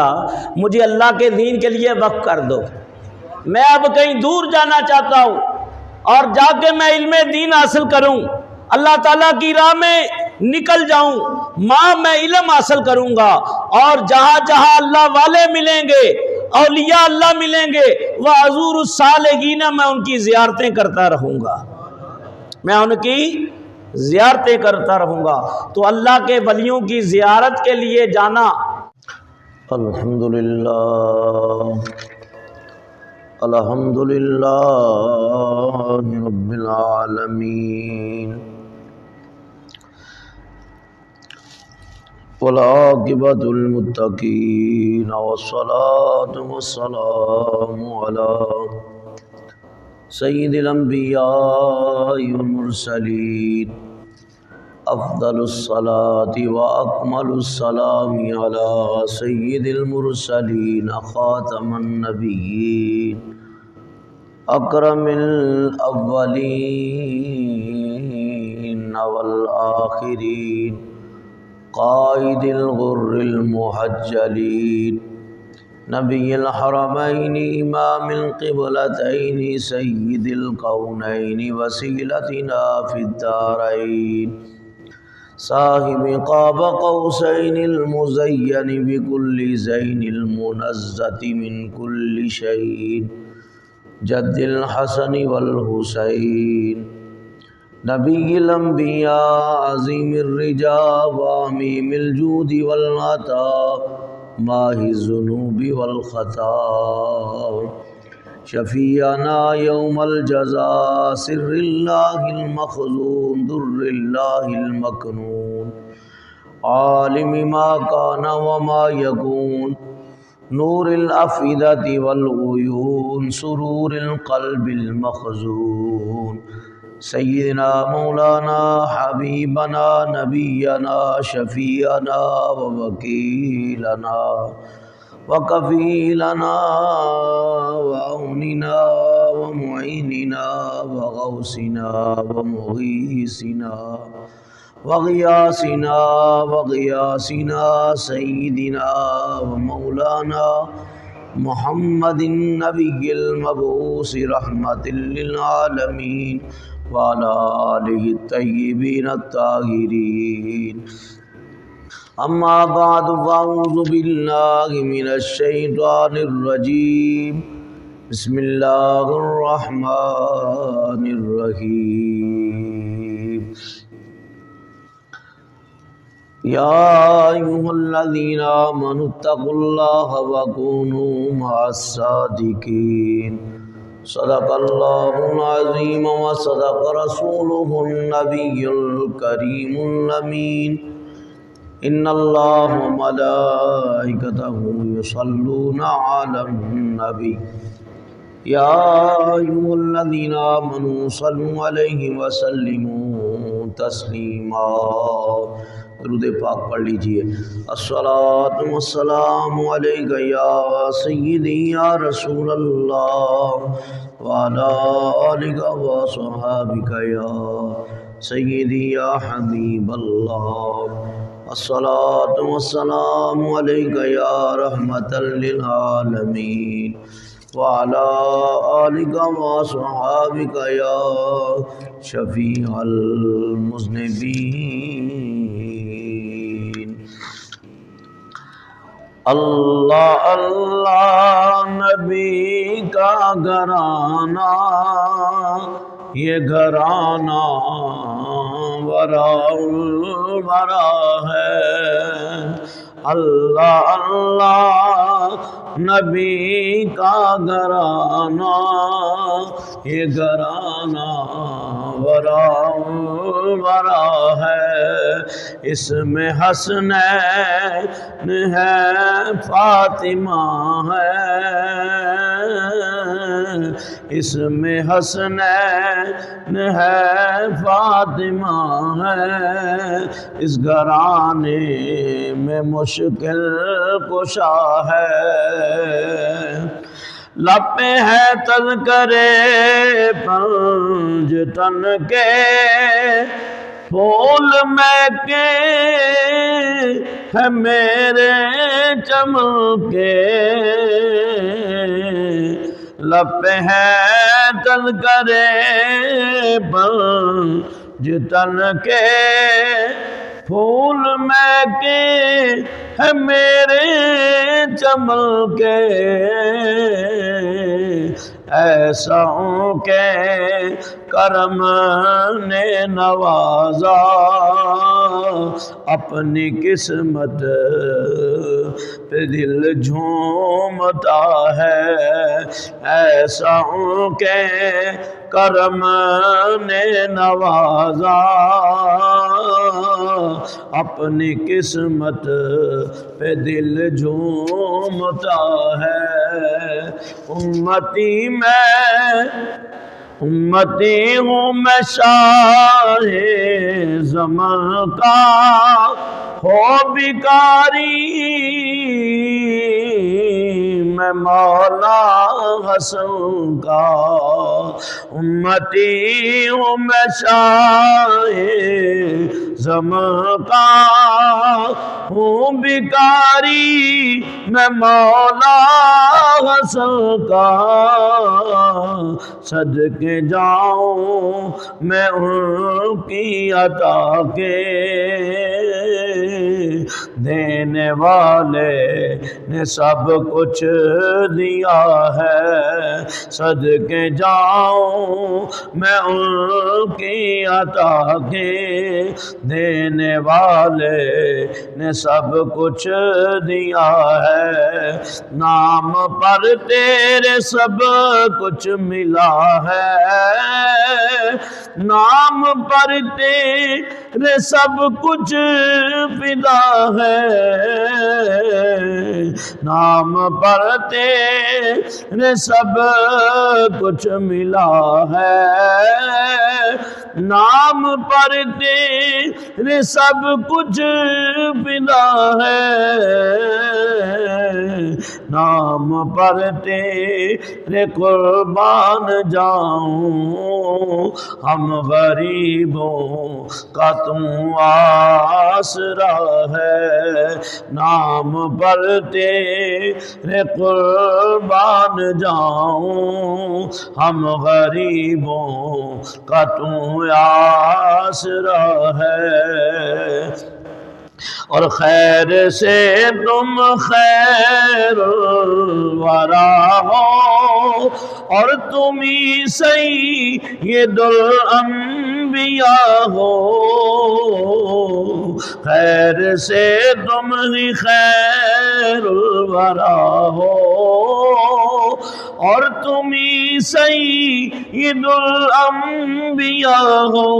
مجھے اللہ کے دین کے لیے وقف کر دو، میں اب کہیں دور جانا چاہتا ہوں اور جا کے میں علم دین حاصل کروں، اللہ تعالیٰ کی راہ میں نکل جاؤں۔ ماں میں علم حاصل کروں گا اور جہاں جہاں اللہ والے ملیں گے، اولیاء اللہ ملیں گے، وَأَزُورُ الصَّالِحِینَ، میں ان کی زیارتیں کرتا رہوں گا، میں ان کی زیارتیں کرتا رہوں گا۔ تو اللہ کے ولیوں کی زیارت کے لیے جانا۔ الحمدللہ الحمدللہ رب العالمین، والعاقبۃ للمتقین، والصلاة والسلام علی سید الانبیاء والمرسلین، افضل الصلاة واکمل السلام علی سید المرسلین، خاتم النبیین، اکرم الاولین والآخرین، قائد الغر المحجلین، نبی الحرمین، امام القبلتین، سید الکونین، وسیلتنا فی الدارین، صاحب قاب قوسین المزین بکل زین، المنزت من کل شیء، جد الحسن والحسین، نبی الانبیاء، عظیم الرجا، وامیم الجود والعطا، ماہ الذنوب والخطا، شفیعنا یوم الجزا، سر اللہ المخزون، در اللہ المکنون، عالم ما کان وما یکون، نور الافئدۃ والعیون، سرور القلب المخزون، سیدنا مولانا حبیبنا نبینا شفیعنا ووکیلنا وکفیلنا وعوننا ومعیننا وغوثنا ومغیثنا وغیاثنا سیدنا ومولانا محمد النبی المبعوث رحمت للعالمین، وعلى آلہ الطیبین الطاہرین۔ اما بعد فاعوذ باللہ من الشیطان الرجیم، بسم اللہ الرحمن الرحیم۔ یا ایھا الذین آمنوا اتقوا اللہ وکونوا مع الصادقین صدق اللہ العظیم وصدق رسولہ النبی الکریم الامین ان اللہ وملائکتہ یصلون علی النبی یا ایھا الذین آمنوا صلوا علیہ وسلموا تسلیما۔ درود پاک پڑھ لیجئے۔ الصلاۃ والسلام علیک یا سیدی یا رسول اللہ وعلی آلک وصحابک یا سیدی یا حبیب اللہ۔ الصلاۃ والسلام علیک یا رحمۃ للعالمین وعلی آلک وصحابک یا شفیع المذنبین۔ اللہ اللہ نبی کا گھرانہ، یہ گھرانہ وراء الورا ہے۔ اللہ اللہ نبی کا گھرانہ، یہ گھرانہ وراء الورا ہے۔ اس میں حسنین ہے، فاطمہ ہے، اس میں حسنین ہے، فاطمہ ہے۔ اس گھرانے میں مشکل کشا ہے۔ لب پہ ہے تذکرے پنجتن کے، پھول مہکے ہے میرے چمکے۔ لب پہ ہے تذکرے پنجتن کے، پھول مہکے ہے میرے چمکے۔ ایسا کہ کرم نے نوازا، اپنی قسمت پہ دل جھومتا ہے۔ ایسا کہ کرم نے نوازا، اپنی قسمت پہ دل جھومتا ہے۔ امتی ہوں میں شاہ زمان کا، ہو بھکاری میں مولا حسن کا۔ امتی ہوں میں شاہ زمان کا، ہوں بھکاری میں مولا حسن کا۔ صدقے جاؤں میں ان کی عطا کے، دینے والے نے سب کچھ دیا ہے۔ صدقے جاؤں میں ان کی عطا کے، دینے والے نے سب کچھ دیا ہے۔ نام پر تیرے سب کچھ ملا ہے، نام پر تیرے سب کچھ فدا ہے۔ نام پر تیرے سب کچھ ملا ہے، نام پر تیرے سب کچھ فدا ہے۔ نام پر تیرے قربان جاؤں، ہم غریبوں کا تم آسرا ہے۔ نام پر تیرے قربان جاؤں، ہم غریبوں کا تم آسرا ہے۔ اور خیر سے تم خیر الورا ہو، اور تم ہی سید الانبیاء ہو۔ خیر سے تم ہی خیر الورا ہو، اور تم ہی سید الانبیاء ہو،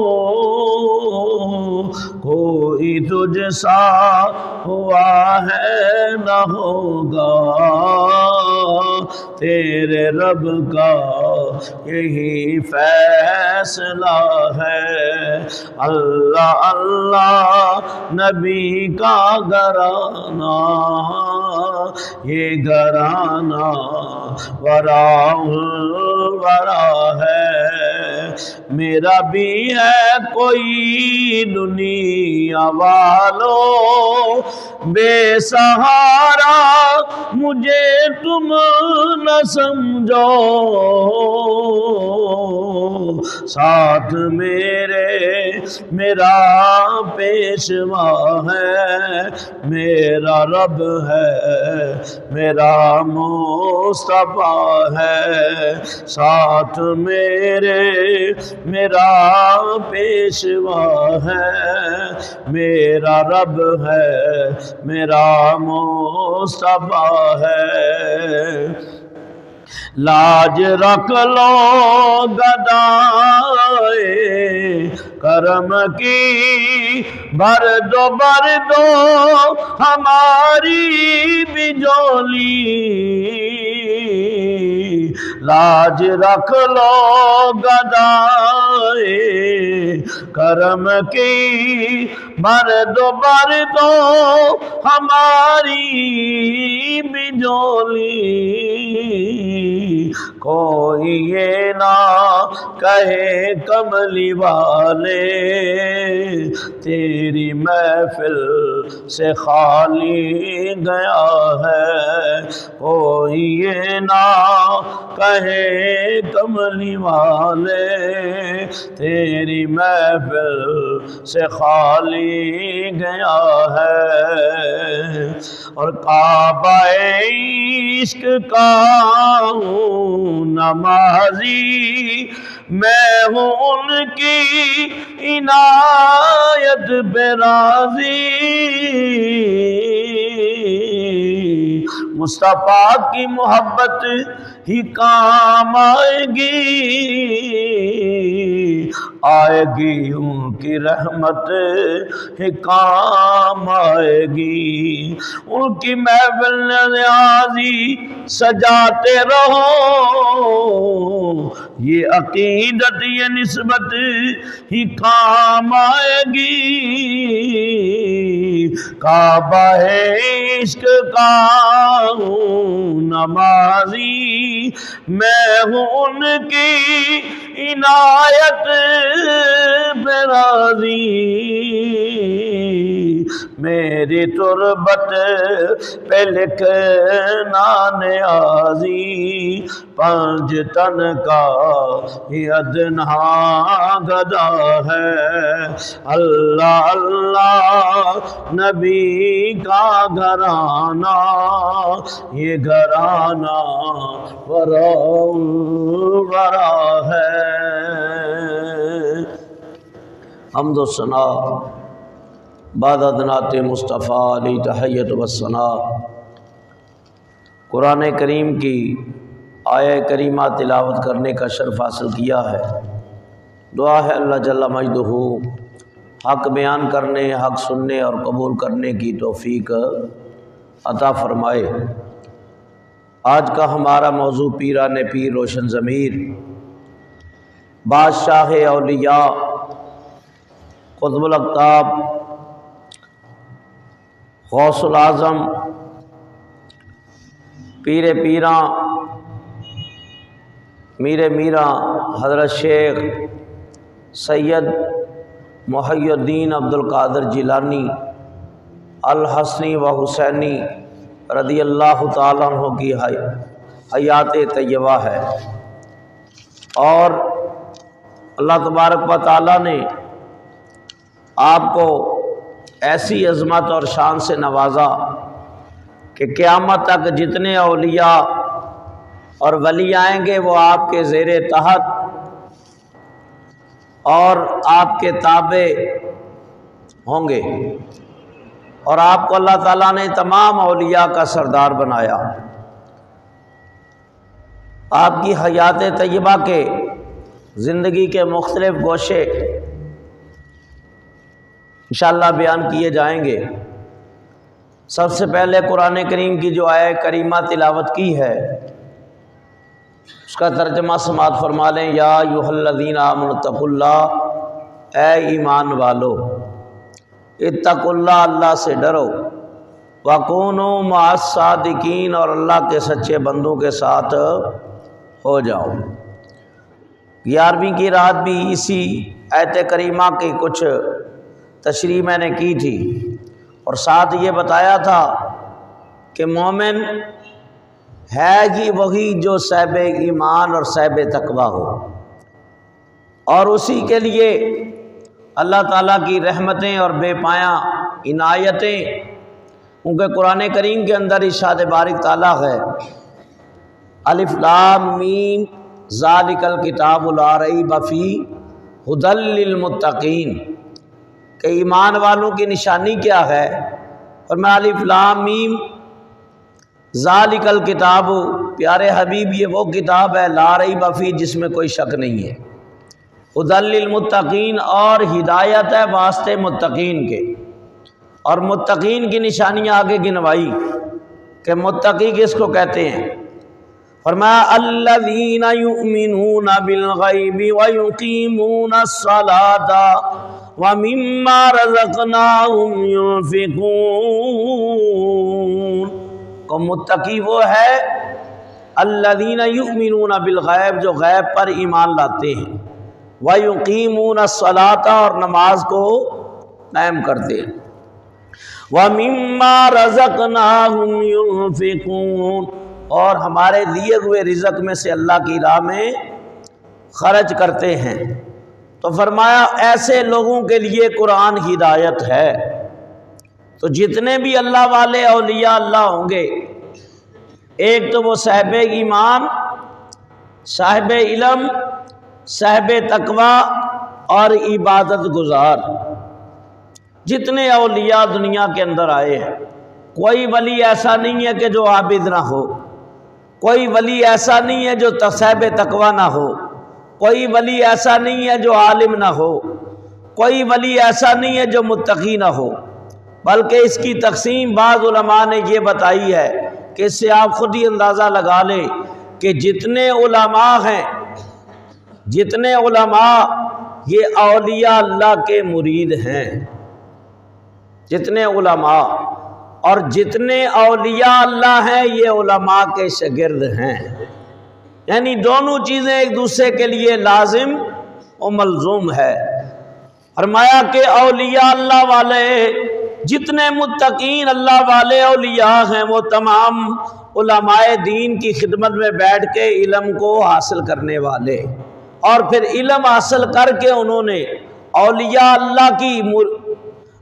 کوئی تجھ سا ہوا ہے نہ ہوگا، تیرے رب کا یہی فیصلہ ہے۔ اللہ اللہ نبی کا گھرانہ، یہ گھرانہ وراء الورا ہے۔ میرا بھی ہے کوئی دنیا والو بے سہارا، مجھے تم نہ سمجھو، ساتھ میرا پیشوا ہے، میرا رب ہے، میرا مصطفیٰ ہے، ساتھ میرا پیشوا ہے، میرا رب ہے، میرا مصطفیٰ ہے۔ لاج رکھ لو گدائے کرم کی، بھر دو ہماری بھی جھولی، لاج رکھ لو گدائے کرم کی، بھر دو ہماری بھی جھولی، کوئی یہ نہ کہے کملی والے تیری محفل سے خالی گیا ہے، کوئی یہ نہ کہے کملی والے تیری محفل سے خالی گیا ہے۔ اور کعبہ عشق کا ہوں نمازی، میں ہوں ان کی عنایت پہ راضی، مصطفیٰ کی محبت ہی کام آئے گی ان کی رحمت ہی کام آئے گی، ان کی محفل نیازی سجاتے رہو، یہ عقیدت یہ نسبت ہی کام آئے گی، کعبہ عشق کا ہوں نمازی، میں ہوں ان کی عنایت پہ راضی، میری تربت پہ لکھنا نیازی، پنج تن کا یہ ادنیٰ گدا ہے، اللہ اللہ نبی کا گھرانہ، یہ گھرانہ وراء الورا ہے۔ حمد و ثنا بعد نعت مصطفیٰ علی تحیت و ثنا۔ قرآن کریم کی آیہ کریمہ تلاوت کرنے کا شرف حاصل کیا ہے، دعا ہے اللہ جل مجدہ حق بیان کرنے، حق سننے اور قبول کرنے کی توفیق عطا فرمائے۔ آج کا ہمارا موضوع پیران پیر روشن ضمیر، بادشاہ اولیاء قطب الاقطاب غوث العظم پیر پیراں میر میراں حضرت شیخ سید محی الدین عبد القادر جیلانی الحسنی و حسینی رضی اللہ تعالیٰ عنہ کی حیات طیبہ ہے، اور اللہ تبارک و تعالیٰ نے آپ کو ایسی عظمت اور شان سے نوازا کہ قیامت تک جتنے اولیاء اور ولی آئیں گے وہ آپ کے زیر تحت اور آپ کے تابع ہوں گے۔ اور آپ کو اللہ تعالیٰ نے تمام اولیاء کا سردار بنایا۔ آپ کی حیات طیبہ کے زندگی کے مختلف گوشے انشاءاللہ بیان کیے جائیں گے۔ سب سے پہلے قرآن کریم کی جو آیہ کریمہ تلاوت کی ہے اس کا ترجمہ سماعت فرما لیں۔ یا ایھا الذین آمنوا اتقوا اللہ، اے ایمان والو اتقوا اللہ، اللہ سے ڈرو، وکونوا مع الصادقین، اور اللہ کے سچے بندوں کے ساتھ ہو جاؤ۔ 11ویں کی رات بھی اسی آیت کریمہ کی کچھ تشریح میں نے کی تھی، اور ساتھ یہ بتایا تھا کہ مومن ہے ہی وہی جو صاحب ایمان اور صاحب تقوی ہو، اور اسی کے لیے اللہ تعالیٰ کی رحمتیں اور بے پایاں عنایتیں، کیونکہ قرآن کریم کے اندر ارشاد بارک تعالیٰ ہے الف لام میم ذالک الکتاب لا ریب فیہ ھدی للمتقین، کہ ایمان والوں کی نشانی کیا ہے، اور میں الف لام میم ذالک الکتاب، پیارے حبیب یہ وہ کتاب ہے لا ریب فیہ جس میں کوئی شک نہیں ہے، ھدی للمتقین، اور ہدایت ہے واسطے متقین کے، اور متقین کی نشانیاں آگے گنوائی کہ متقی کس کو کہتے ہیں۔ فرمایا الذین یؤمنون بالغیب ویقیمون الصلاۃ ومما رزقناہم ينفقون، کو متقی وہ ہے الذین یؤمنون بالغیب، جو غیب پر ایمان لاتے ہیں، ویقیمون الصلاۃ، اور نماز کو قائم کرتے ہیں، ومما رزقناہم ينفقون، اور ہمارے دیے ہوئے رزق میں سے اللہ کی راہ میں خرچ کرتے ہیں۔ تو فرمایا ایسے لوگوں کے لیے قرآن ہدایت ہے۔ تو جتنے بھی اللہ والے اولیاء اللہ ہوں گے، ایک تو وہ صاحب ایمان، صاحب علم، صاحب تقوی اور عبادت گزار، جتنے اولیاء دنیا کے اندر آئے ہیں، کوئی ولی ایسا نہیں ہے کہ جو عابد نہ ہو، کوئی ولی ایسا نہیں ہے جو صاحب تقوی نہ ہو، کوئی ولی ایسا نہیں ہے جو عالم نہ ہو، کوئی ولی ایسا نہیں ہے جو متقی نہ ہو، بلکہ اس کی تقسیم بعض علماء نے یہ بتائی ہے کہ اس سے آپ خود ہی اندازہ لگا لیں کہ جتنے علماء ہیں، جتنے علماء یہ اولیاء اللہ کے مرید ہیں، جتنے علماء، اور جتنے اولیاء اللہ ہیں یہ علماء کے شاگرد ہیں، یعنی دونوں چیزیں ایک دوسرے کے لیے لازم و ملزوم ہے۔ فرمایا کہ اولیاء اللہ والے، جتنے متقین اللہ والے اولیاء ہیں، وہ تمام علماء دین کی خدمت میں بیٹھ کے علم کو حاصل کرنے والے، اور پھر علم حاصل کر کے انہوں نے اولیاء اللہ کی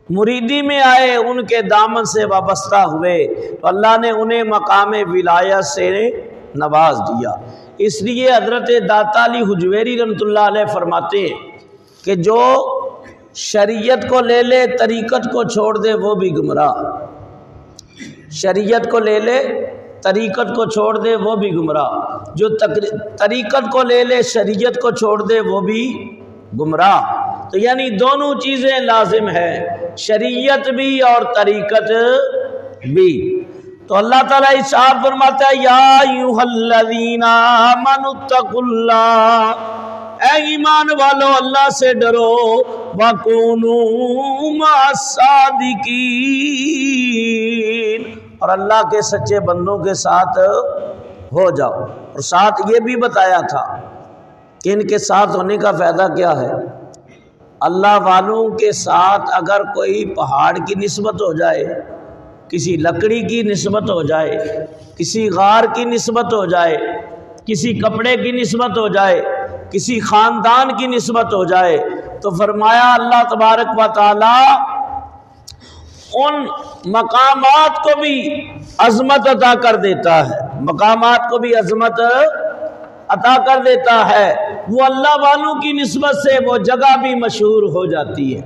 مریدی میں آئے، ان کے دامن سے وابستہ ہوئے، تو اللہ نے انہیں مقام ولایت سے نواز دیا۔ اس لیے حضرت داتا علی حجویری رحمۃ اللہ علیہ فرماتے ہیں کہ جو شریعت کو لے لے طریقت کو چھوڑ دے وہ بھی گمراہ، شریعت کو لے لے طریقت کو چھوڑ دے وہ بھی گمراہ، جو طریقت کو لے لے شریعت کو چھوڑ دے وہ بھی گمراہ۔ تو یعنی دونوں چیزیں لازم ہیں، شریعت بھی اور طریقت بھی۔ تو اللہ تعالیٰ ارشاد فرماتا ہے یا ایھا الذین آمنوا اتقوا اللہ، اے ایمان والو اللہ سے ڈرو، وکونوا مع الصادقین، اور اللہ کے سچے بندوں کے ساتھ ہو جاؤ۔ اور ساتھ یہ بھی بتایا تھا کہ ان کے ساتھ ہونے کا فائدہ کیا ہے۔ اللہ والوں کے ساتھ اگر کوئی پہاڑ کی نسبت ہو جائے، کسی لکڑی کی نسبت ہو جائے، کسی غار کی نسبت ہو جائے، کسی کپڑے کی نسبت ہو جائے، کسی خاندان کی نسبت ہو جائے، تو فرمایا اللہ تبارک و تعالی ان مقامات کو بھی عظمت عطا کر دیتا ہے، مقامات کو بھی عظمت عطا کر دیتا ہے، وہ اللہ والوں کی نسبت سے وہ جگہ بھی مشہور ہو جاتی ہے۔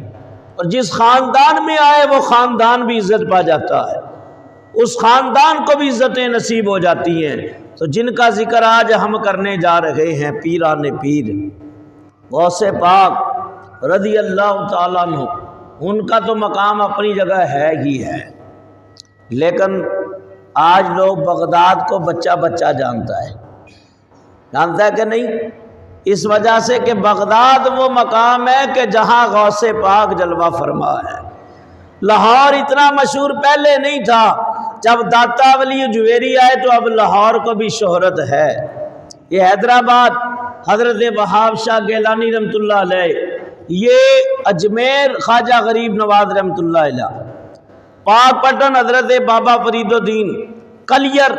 اور جس خاندان میں آئے وہ خاندان بھی عزت پا جاتا ہے، اس خاندان کو بھی عزتیں نصیب ہو جاتی ہیں۔ تو جن کا ذکر آج ہم کرنے جا رہے ہیں، پیران پیر غوث پاک رضی اللہ تعالیٰ عنہ، ان کا تو مقام اپنی جگہ ہے ہی ہے، لیکن آج لوگ بغداد کو بچہ بچہ جانتا ہے کہ نہیں؟ اس وجہ سے کہ بغداد وہ مقام ہے کہ جہاں غوث پاک جلوہ فرما ہے۔ لاہور اتنا مشہور پہلے نہیں تھا، جب داتا ولی جویری آئے تو اب لاہور کو بھی شہرت ہے۔ یہ حیدرآباد حضرت وہاب شاہ گیلانی رحمۃ اللہ علیہ، یہ اجمیر خواجہ غریب نواز رحمۃ اللہ علیہ، پاک پٹن حضرت بابا فرید الدین، کلیر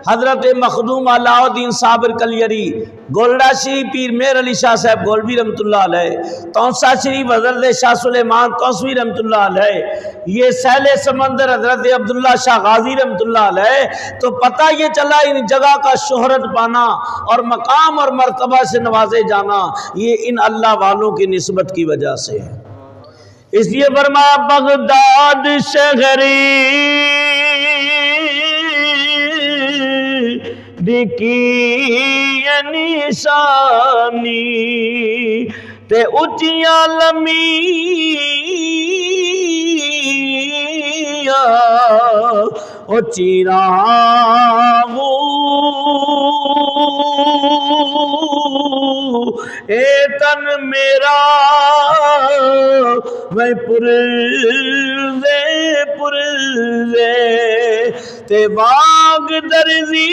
حضرت مخدوم علاء الدین صابر کلیری، گولڈا شریف پیر میر علی شاہ صاحب گولوی رحمۃ اللہ علیہ، تونسا شریف حضرت شاہ سلیمان توسوی رحمۃ اللہ علیہ، یہ سیل سمندر حضرت عبداللہ شاہ غازی رحمۃ اللہ علیہ۔ تو پتہ یہ چلا ان جگہ کا شہرت پانا اور مقام اور مرتبہ سے نوازے جانا یہ ان اللہ والوں کی نسبت کی وجہ سے ہے۔ اس لیے فرمایا بغداد شہری کی نشانی تے اچیاں لمیاں او چیراغ اے تن میرا میں پرزے تے باغ درزی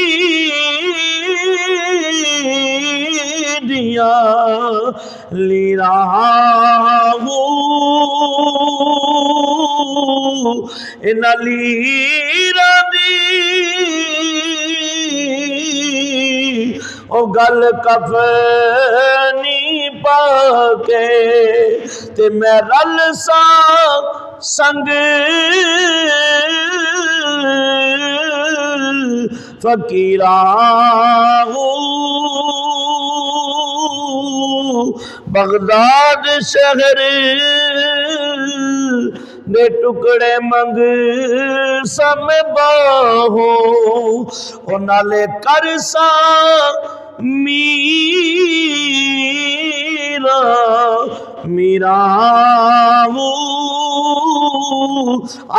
دیا لی رہا ہوں ان لیرہ دی او گل کفنی پاکے تے میں رل سا سنگ فقیراں بغداد شہر نے ٹکڑے منگ سم باہو او نالے کرسا میرا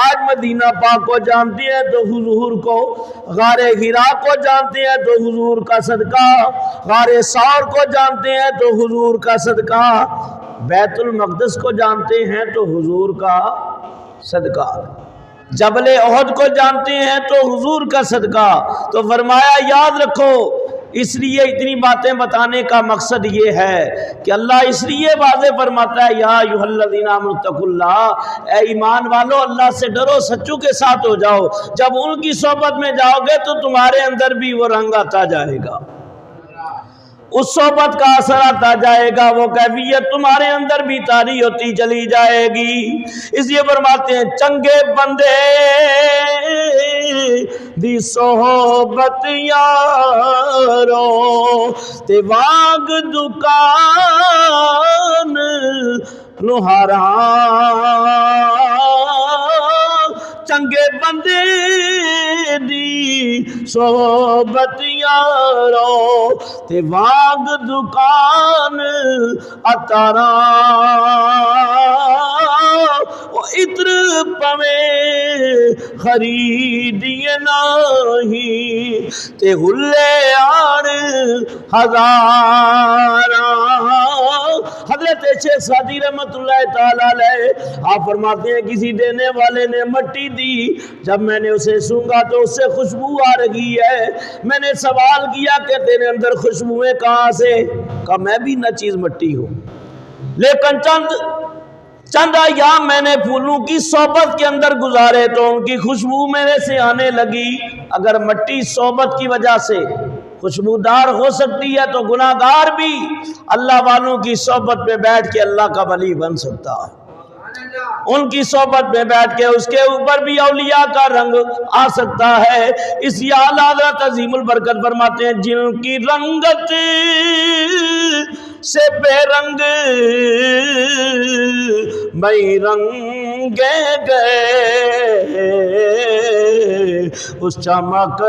آج مدینہ پاک کو جانتے ہیں تو حضور کو، غار حرا کو جانتے ہیں تو حضور کا صدقہ، غار ثور کو جانتے ہیں تو حضور کا صدقہ، بیت المقدس کو جانتے ہیں تو حضور کا صدقہ، جبل احد کو جانتے ہیں تو حضور کا صدقہ۔ تو فرمایا یاد رکھو، اس لیے اتنی باتیں بتانے کا مقصد یہ ہے کہ اللہ اس لیے واضح فرماتا ہے یا ایھا الذین آمنوا اتقوا اللہ، اے ایمان والو اللہ سے ڈرو، سچوں کے ساتھ ہو جاؤ۔ جب ان کی صحبت میں جاؤ گے تو تمہارے اندر بھی وہ رنگ آتا جائے گا، اس صحبت کا اثر آتا جائے گا، وہ کیفیت تمہارے اندر بھی طاری ہوتی چلی جائے گی۔ اس لیے فرماتے ہیں چنگے بندے دی صحبت یارو تے واگ دکان لوہارا، چنگے بندے دی صحبت یارو تے واگ دکان اتارا، عطر پوے خریدیے نہیں تے ہلے آڑ ہزارہ۔ حضرت شیخ سعدی رحمت اللہ تعالیٰ علیہ آپ فرماتے ہیں کسی دینے والے نے مٹی دی، جب میں نے اسے سونگا تو اس سے خوشبو آ رہی ہے، میں نے سوال کیا کہ تیرے اندر خوشبوئیں کہاں سے؟ کہا میں بھی نہ چیز مٹی ہوں، لیکن چند ایام میں نے پھولوں کی صحبت کے اندر گزارے تو ان کی خوشبو میرے سے آنے لگی۔ اگر مٹی صحبت کی وجہ سے خوشبودار ہو سکتی ہے تو گناہگار بھی اللہ والوں کی صحبت میں بیٹھ کے اللہ کا ولی بن سکتا ہے، ان کی صحبت میں بیٹھ کے اس کے اوپر بھی اولیاء کا رنگ آ سکتا ہے۔ اس لیے اعلیٰ حضرت عظیم البرکت فرماتے ہیں جن کی رنگت سے بے رنگ میں رنگے گئے، اس چمک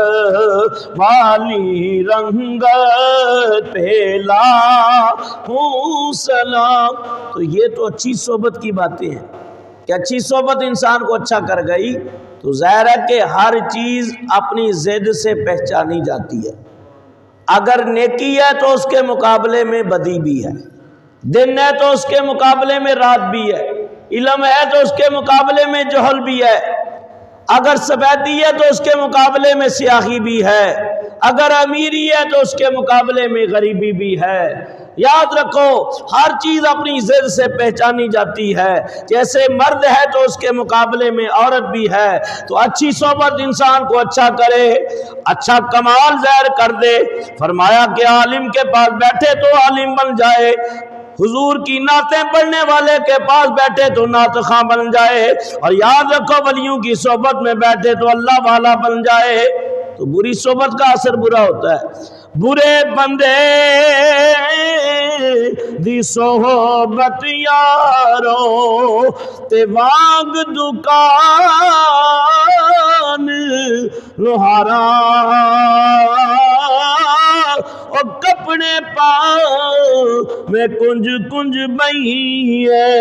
والی رنگت پہ لاکھوں سلام۔ تو یہ تو اچھی صحبت کی باتیں ہیں کہ اچھی صحبت انسان کو اچھا کر گئی تو ظاہر ہے کہ ہر چیز اپنی ضد سے پہچانی جاتی ہے۔ اگر نیکی ہے تو اس کے مقابلے میں بدی بھی ہے، دن ہے تو اس کے مقابلے میں رات بھی ہے، علم ہے تو اس کے مقابلے میں جہل بھی ہے، اگر سفیدی ہے تو اس کے مقابلے میں سیاہی بھی ہے، اگر امیری ہے تو اس کے مقابلے میں غریبی بھی ہے۔ یاد رکھو ہر چیز اپنی ضد سے پہچانی جاتی ہے، جیسے مرد ہے تو اس کے مقابلے میں عورت بھی ہے۔ تو اچھی صحبت انسان کو اچھا کرے، اچھا کمال ظاہر کر دے۔ فرمایا کہ عالم کے پاس بیٹھے تو عالم بن جائے، حضور کی نعتیں پڑھنے والے کے پاس بیٹھے تو نعت خواں بن جائے، اور یاد رکھو ولیوں کی صحبت میں بیٹھے تو اللہ والا بن جائے۔ تو بری صحبت کا اثر برا ہوتا ہے۔ برے بندے دی صحبت یارو تے واگ دکان لوہارا، اور کپڑے پاؤں میں کنج کنج بئی ہے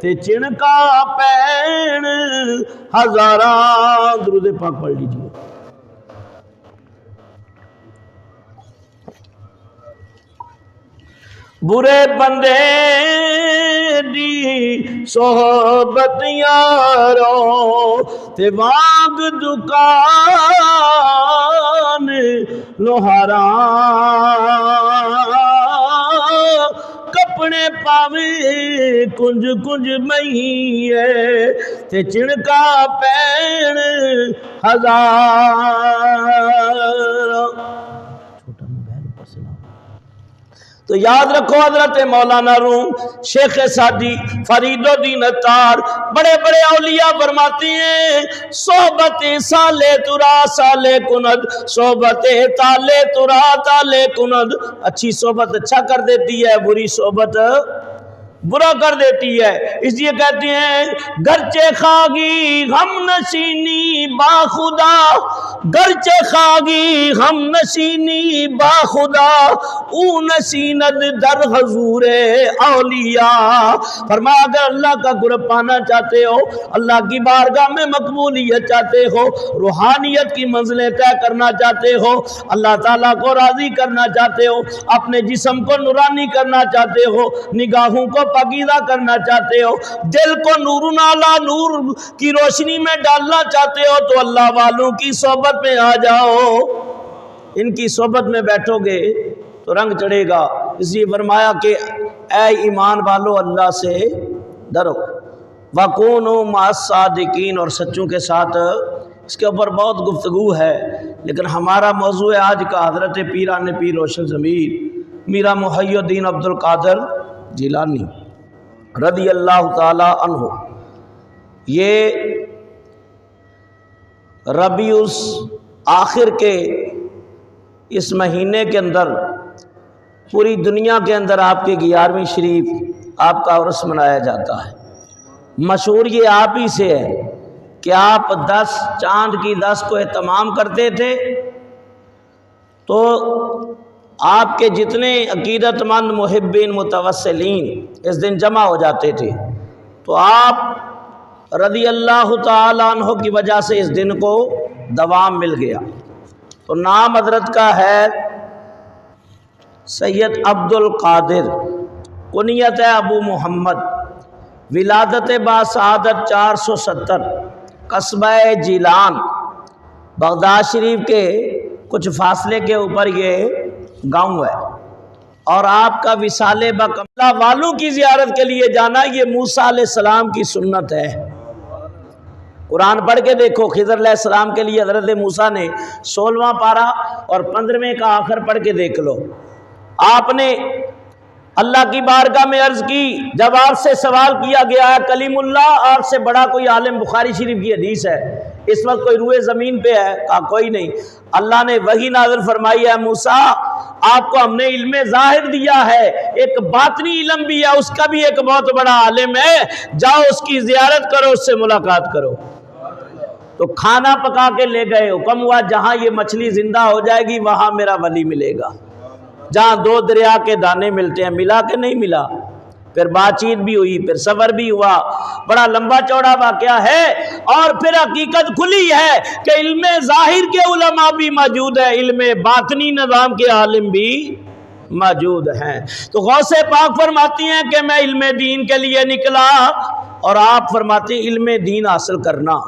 تے چنکا پین ہزاراں۔ درود پاک پڑھ لیجیے۔ برے بندے دی صحبت یارو تے واگ دکان لوہارا، کپڑے پاوے کنج کنج مئی ہے تے چنکا پین ہزار۔ تو یاد رکھو حضرت مولانا روم، شیخ سعدی، فرید الدین عطار، بڑے بڑے اولیاء فرماتے ہیں صحبت سالے ترا سالے کند، صحبت تالے ترا تالے کند۔ اچھی صحبت اچھا کر دیتی ہے، بری صحبت برا کر دیتی ہے۔ اس لیے کہتے ہیں گرچہ خاگی ہم نشینی با خدا، گرچہ خاگی ہم نشینی با خدا، او نشیند در حضور اولیاء۔ فرمایا اگر اللہ کا قرب پانا چاہتے ہو، اللہ کی بارگاہ میں مقبولیت چاہتے ہو، روحانیت کی منزلیں طے کرنا چاہتے ہو، اللہ تعالیٰ کو راضی کرنا چاہتے ہو، اپنے جسم کو نورانی کرنا چاہتے ہو، نگاہوں کو پاکیزہ کرنا چاہتے ہو، دل کو نور نالا نور کی روشنی میں ڈالنا چاہتے ہو، تو اللہ والوں کی صحبت میں آ جاؤ۔ ان کی صحبت میں بیٹھو گے تو رنگ چڑھے گا۔ اس لیے فرمایا کہ اے ایمان والو اللہ سے ڈرو، وَكُونُوا مَعَ الصَّادِقِينَ، اور سچوں کے ساتھ۔ اس کے اوپر بہت گفتگو ہے، لیکن ہمارا موضوع آج کا حضرت پیران پیر روشن ضمیر میرا محی الدین عبد القادر جیلانی رضی اللہ تعالی عنہ۔ یہ ربیع آخر کے اس مہینے کے اندر پوری دنیا کے اندر آپ کے 11ویں شریف آپ کا عرس منایا جاتا ہے۔ مشہور یہ آپ ہی سے ہے کہ آپ 10 چاند کی 10 کو اہتمام کرتے تھے، تو آپ کے جتنے عقیدت مند محبین متوسلین اس دن جمع ہو جاتے تھے، تو آپ رضی اللہ تعالیٰ عنہ کی وجہ سے اس دن کو دوام مل گیا۔ تو نام حضرت کا ہے سید عبد القادر، کنیت ہے ابو محمد، ولادت باسعادت 470، قصبہ جیلان، بغداد شریف کے کچھ فاصلے کے اوپر یہ گاؤں ہے۔ اور آپ کا وصال بکملہ والوں کی زیارت کے لیے جانا یہ موسیٰ علیہ السلام کی سنت ہے۔ قرآن پڑھ کے دیکھو، خضر علیہ السلام کے لیے حضرت موسیٰ نے 16واں پارہ اور 15ویں کا آخر پڑھ کے دیکھ لو۔ آپ نے اللہ کی بارگاہ میں عرض کی، جب آپ سے سوال کیا گیا ہے کلیم اللہ آپ سے بڑا کوئی عالم، بخاری شریف کی حدیث ہے، اس وقت کوئی روئے زمین پہ ہے؟ کہا کوئی نہیں۔ اللہ نے وحی نازل فرمائی ہے موسیٰ آپ کو ہم نے علم ظاہر دیا ہے، ایک باطنی علم بھی ہے، اس کا بھی ایک بہت بڑا عالم ہے، جاؤ اس کی زیارت کرو، اس سے ملاقات کرو۔ تو کھانا پکا کے لے گئے، حکم ہوا جہاں یہ مچھلی زندہ ہو جائے گی وہاں میرا ولی ملے گا، جہاں 2 دریا کے دانے ملتے ہیں۔ ملا کہ نہیں ملا؟ پھر بات چیت بھی ہوئی، پھر سفر بھی ہوا، بڑا لمبا چوڑا واقعہ ہے، اور پھر حقیقت کھلی ہے کہ علم ظاہر کے علماء بھی موجود ہے، علم باطنی نظام کے عالم بھی موجود ہیں۔ تو غوث پاک فرماتی ہیں کہ میں علم دین کے لیے نکلا، اور آپ فرماتے ہیں علم دین حاصل کرنا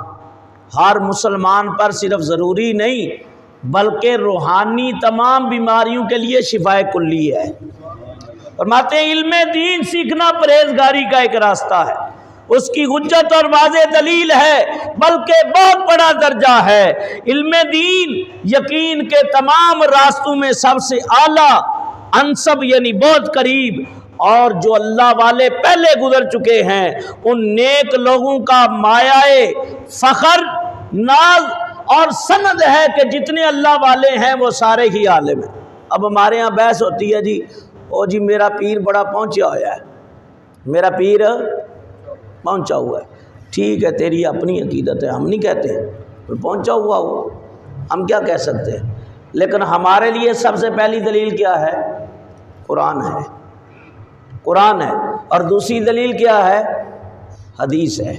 ہر مسلمان پر صرف ضروری نہیں بلکہ روحانی تمام بیماریوں کے لیے شفاء کلی ہے۔ فرماتے ہیں علم دین سیکھنا پرہیزگاری کا ایک راستہ ہے، اس کی حجت اور واضح دلیل ہے، بلکہ بہت بڑا درجہ ہے۔ علم دین یقین کے تمام راستوں میں سب سے اعلیٰ، انسب یعنی بہت قریب، اور جو اللہ والے پہلے گزر چکے ہیں ان نیک لوگوں کا مایہ فخر، ناز اور سند ہے کہ جتنے اللہ والے ہیں وہ سارے ہی عالم ہیں۔ اب ہمارے ہاں بحث ہوتی ہے جی، او جی میرا پیر بڑا پہنچا ہوا ہے، میرا پیر پہنچا ہوا ہے۔ ٹھیک ہے، تیری اپنی عقیدت ہے، ہم نہیں کہتے پہنچا ہوا ہو، ہم کیا کہہ سکتے ہیں، لیکن ہمارے لیے سب سے پہلی دلیل کیا ہے؟ قرآن ہے، قرآن ہے، اور دوسری دلیل کیا ہے؟ حدیث ہے،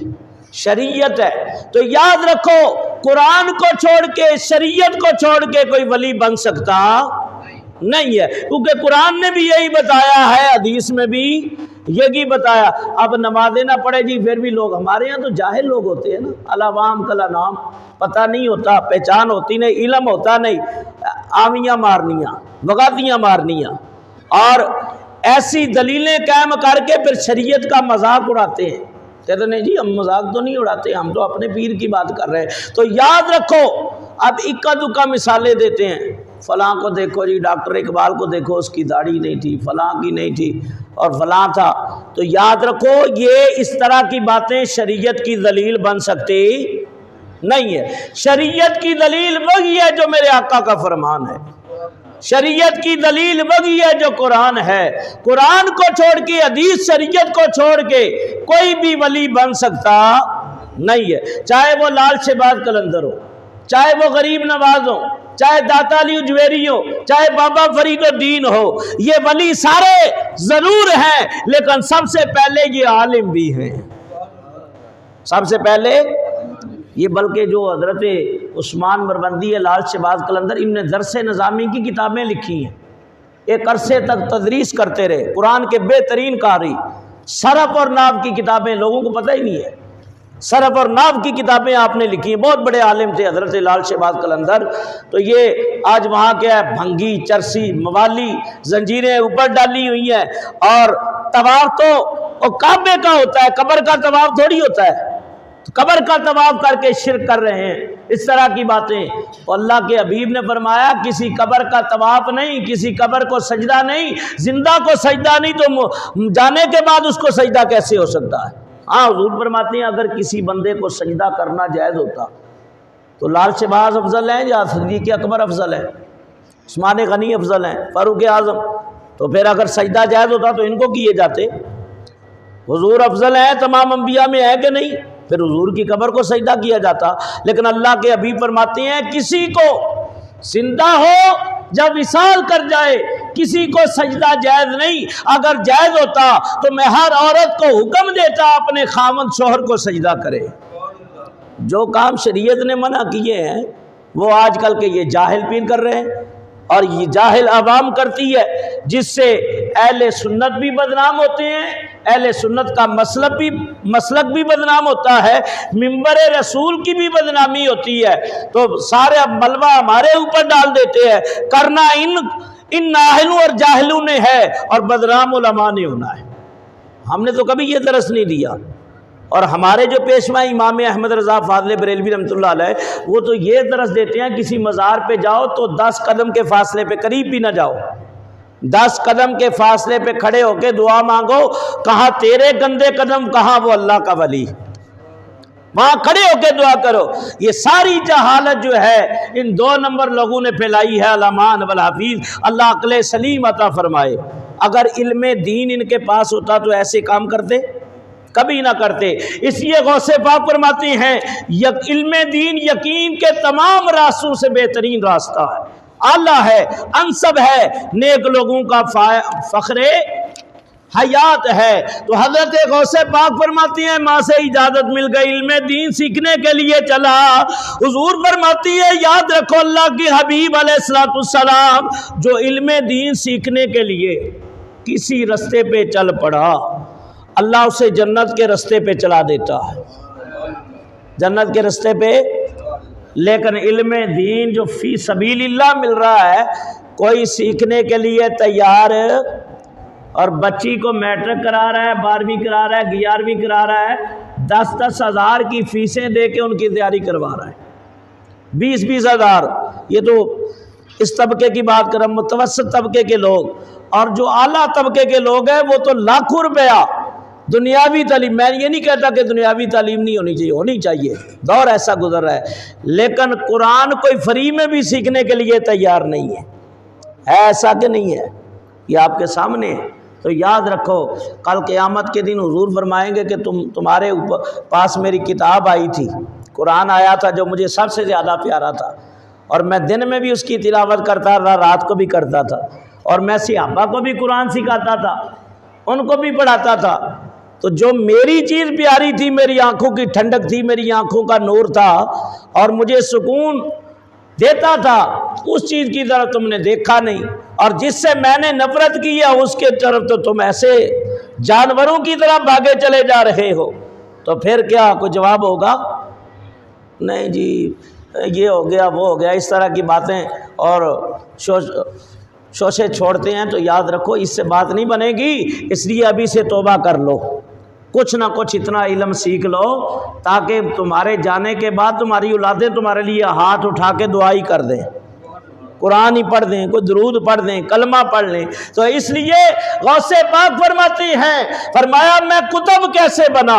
شریعت ہے۔ تو یاد رکھو قرآن کو چھوڑ کے، شریعت کو چھوڑ کے کوئی ولی بن سکتا نہیں ہے، کیونکہ قرآن نے بھی یہی بتایا ہے، حدیث میں بھی یہی بتایا۔ اب نمازیں نہ پڑھے جی پھر بھی لوگ، ہمارے یہاں تو جاہل لوگ ہوتے ہیں نا، العوام کلا نام، پتہ نہیں ہوتا، پہچان ہوتی نہیں، علم ہوتا نہیں، آویاں مارنیاں، وغاتیاں مارنیاں، اور ایسی دلیلیں قائم کر کے پھر شریعت کا مذاق اڑاتے ہیں۔ کہتے نہیں جی ہم مذاق تو نہیں اڑاتے، ہم تو اپنے پیر کی بات کر رہے ہیں۔ تو یاد رکھو، اب اکا دکا مثالیں دیتے ہیں، فلاں کو دیکھو جی، ڈاکٹر اقبال کو دیکھو، اس کی داڑھی نہیں تھی، فلاں کی نہیں تھی، اور فلاں تھا۔ تو یاد رکھو یہ اس طرح کی باتیں شریعت کی دلیل بن سکتی نہیں ہے۔ شریعت کی دلیل وہی ہے جو میرے آقا کا فرمان ہے، شریعت کی دلیل وہی ہے جو قرآن ہے۔ قرآن کو چھوڑ کے، حدیث شریعت کو چھوڑ کے کوئی بھی ولی بن سکتا نہیں ہے، چاہے وہ لال شہباز قلندر ہو، چاہے وہ غریب نواز ہو، چاہے داتا علی اجویری ہو، چاہے بابا فرید الدین ہو، یہ ولی سارے ضرور ہیں، لیکن سب سے پہلے یہ عالم بھی ہیں، سب سے پہلے یہ، بلکہ جو حضرت عثمان مروندی ہے، لال شہباز قلندر، ان نے درس نظامی کی کتابیں لکھی ہیں، ایک عرصے تک تدریس کرتے رہے، قرآن کے بہترین قاری، صرف اور نحو کی کتابیں لوگوں کو پتہ ہی نہیں ہے، صرف اور نحو کی کتابیں آپ نے لکھی ہیں، بہت بڑے عالم تھے حضرت لال شہباز قلندر۔ تو یہ آج وہاں کیا ہے، بھنگی، چرسی، موالی، زنجیریں اوپر ڈالی ہوئی ہیں، اور طواف تو کعبے کا ہوتا ہے، قبر کا طواف تھوڑی ہوتا ہے، قبر کا طواف کر کے شرک کر رہے ہیں، اس طرح کی باتیں۔ تو اللہ کے حبیب نے فرمایا کسی قبر کا طواف نہیں، کسی قبر کو سجدہ نہیں، زندہ کو سجدہ نہیں تو جانے کے بعد اس کو سجدہ کیسے ہو سکتا ہے؟ ہاں حضور فرماتے ہیں اگر کسی بندے کو سجدہ کرنا جائز ہوتا تو لال شہباز افضل ہیں یا صدیق اکبر افضل ہے، عثمان غنی افضل ہیں، فاروق اعظم؟ تو پھر اگر سجدہ جائز ہوتا تو ان کو کیے جاتے۔ حضور افضل ہیں تمام انبیاء میں، ہے کہ نہیں؟ پھر حضور کی قبر کو سجدہ کیا جاتا۔ لیکن اللہ کے حبیب فرماتے ہیں کسی کو زندہ ہو جب وصال کر جائے کسی کو سجدہ جائز نہیں، اگر جائز ہوتا تو میں ہر عورت کو حکم دیتا اپنے خاوند شوہر کو سجدہ کرے۔ جو کام شریعت نے منع کیے ہیں وہ آج کل کے یہ جاہل پیر کر رہے ہیں، اور یہ جاہل عوام کرتی ہے، جس سے اہل سنت بھی بدنام ہوتے ہیں، اہل سنت کا مسلک بھی بدنام ہوتا ہے، منبر رسول کی بھی بدنامی ہوتی ہے۔ تو سارے ملبہ ہمارے اوپر ڈال دیتے ہیں، کرنا ان نااہلوں اور جاہلوں نے ہے، اور بدنام علماء نے ہونا ہے۔ ہم نے تو کبھی یہ درس نہیں دیا، اور ہمارے جو پیشوا امام احمد رضا فاضل بریلوی رحمۃ اللہ علیہ، وہ تو یہ درس دیتے ہیں کسی مزار پہ جاؤ تو 10 قدم کے فاصلے پہ، قریب بھی نہ جاؤ، 10 قدم کے فاصلے پہ کھڑے ہو کے دعا مانگو، کہاں تیرے گندے قدم، کہاں وہ اللہ کا ولی۔ وہاں کھڑے ہو کے دعا کرو۔ یہ ساری جہالت جو ہے ان 2 نمبر لوگوں نے پھیلائی ہے، علمان والحفیظ، اللہ عقل سلیم عطا فرمائے۔ اگر علم دین ان کے پاس ہوتا تو ایسے کام کرتے؟ کبھی نہ کرتے۔ اس لیے غوث پاک فرماتے ہیں علم دین یقین کے تمام راستوں سے بہترین راستہ ہے، اعلیٰ ہے، انسب ہے، نیک لوگوں کا فخر حیات ہے۔ تو حضرت غوث پاک فرماتی ہیں ماں سے اجازت مل گئی، علم دین سیکھنے کے لیے چلا۔ حضور فرماتی ہے یاد رکھو اللہ کے حبیب علیہ السلام جو علم دین سیکھنے کے لیے کسی رستے پہ چل پڑا، اللہ اسے جنت کے رستے پہ چلا دیتا ہے، جنت کے رستے پہ۔ لیکن علم دین جو فی سبیل اللہ مل رہا ہے، کوئی سیکھنے کے لیے تیار اور بچی کو میٹرک کرا رہا ہے، 12ویں کرا رہا ہے، 11ویں کرا رہا ہے، 10-10 ہزار کی فیسیں دے کے ان کی تیاری کروا رہا ہے، 20-20 ہزار۔ یہ تو اس طبقے کی بات کر رہا ہوں، متوسط طبقے کے لوگ، اور جو اعلیٰ طبقے کے لوگ ہیں وہ تو لاکھوں روپیہ دنیاوی تعلیم۔ میں یہ نہیں کہتا کہ دنیاوی تعلیم نہیں ہونی چاہیے، دور ایسا گزر رہا ہے، لیکن قرآن کوئی فری میں بھی سیکھنے کے لیے تیار نہیں ہے ایسا کہ نہیں ہے؟ یہ آپ کے سامنے ہے۔ تو یاد رکھو کل قیامت کے دن حضور فرمائیں گے کہ تمہارے پاس میری کتاب آئی تھی، قرآن آیا تھا جو مجھے سب سے زیادہ پیارا تھا، اور میں دن میں بھی اس کی تلاوت کرتا تھا، رات کو بھی کرتا تھا، اور میں صحابہ کو بھی قرآن سکھاتا تھا، ان کو بھی پڑھاتا تھا۔ تو جو میری چیز پیاری تھی، میری آنکھوں کی ٹھنڈک تھی، میری آنکھوں کا نور تھا اور مجھے سکون دیتا تھا، اس چیز کی طرف تم نے دیکھا نہیں، اور جس سے میں نے نفرت کی ہے اس کے طرف تو تم ایسے جانوروں کی طرح بھاگے چلے جا رہے ہو۔ تو پھر کیا کوئی جواب ہوگا؟ نہیں جی یہ ہو گیا وہ ہو گیا، اس طرح کی باتیں اور شوشے چھوڑتے ہیں۔ تو یاد رکھو اس سے بات نہیں بنے گی، اس لیے ابھی سے توبہ کر لو، کچھ نہ کچھ اتنا علم سیکھ لو تاکہ تمہارے جانے کے بعد تمہاری اولادیں تمہارے لیے ہاتھ اٹھا کے دعائی کر دیں، قرآن ہی پڑھ دیں، کوئی درود پڑھ دیں، کلمہ پڑھ لیں۔ تو اس لیے غوث پاک فرماتے ہیں، فرمایا میں کتب کیسے بنا؟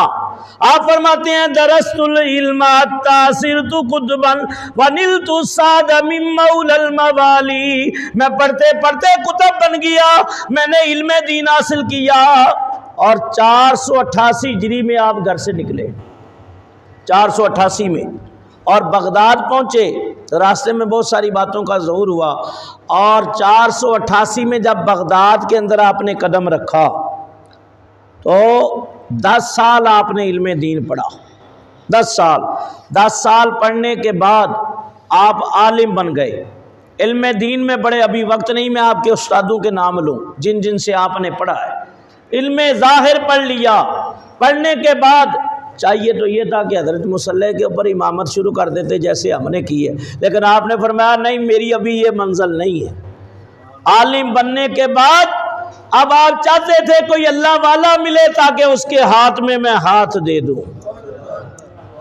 آپ فرماتے ہیں درست العلم تاثرت قطبا ونلت السعد من مولا الموالی، میں پڑھتے پڑھتے کتب بن گیا، میں نے علم دین حاصل کیا، اور 488 ہجری میں آپ گھر سے نکلے، 488 میں، اور بغداد پہنچے۔ راستے میں بہت ساری باتوں کا ظہور ہوا، اور 488 میں جب بغداد کے اندر آپ نے قدم رکھا تو 10 سال آپ نے علم دین پڑھا، 10 سال پڑھنے کے بعد آپ عالم بن گئے علم دین میں۔ بڑے ابھی وقت نہیں میں آپ کے استادوں کے نام لوں جن جن سے آپ نے پڑھا ہے۔ علم ظاہر پڑھ لیا، پڑھنے کے بعد چاہیے تو یہ تھا کہ حضرت مصلی کے اوپر امامت شروع کر دیتے جیسے ہم نے کی ہے، لیکن آپ نے فرمایا نہیں میری ابھی یہ منزل نہیں ہے۔ عالم بننے کے بعد اب آپ چاہتے تھے کوئی اللہ والا ملے تاکہ اس کے ہاتھ میں میں ہاتھ دے دوں،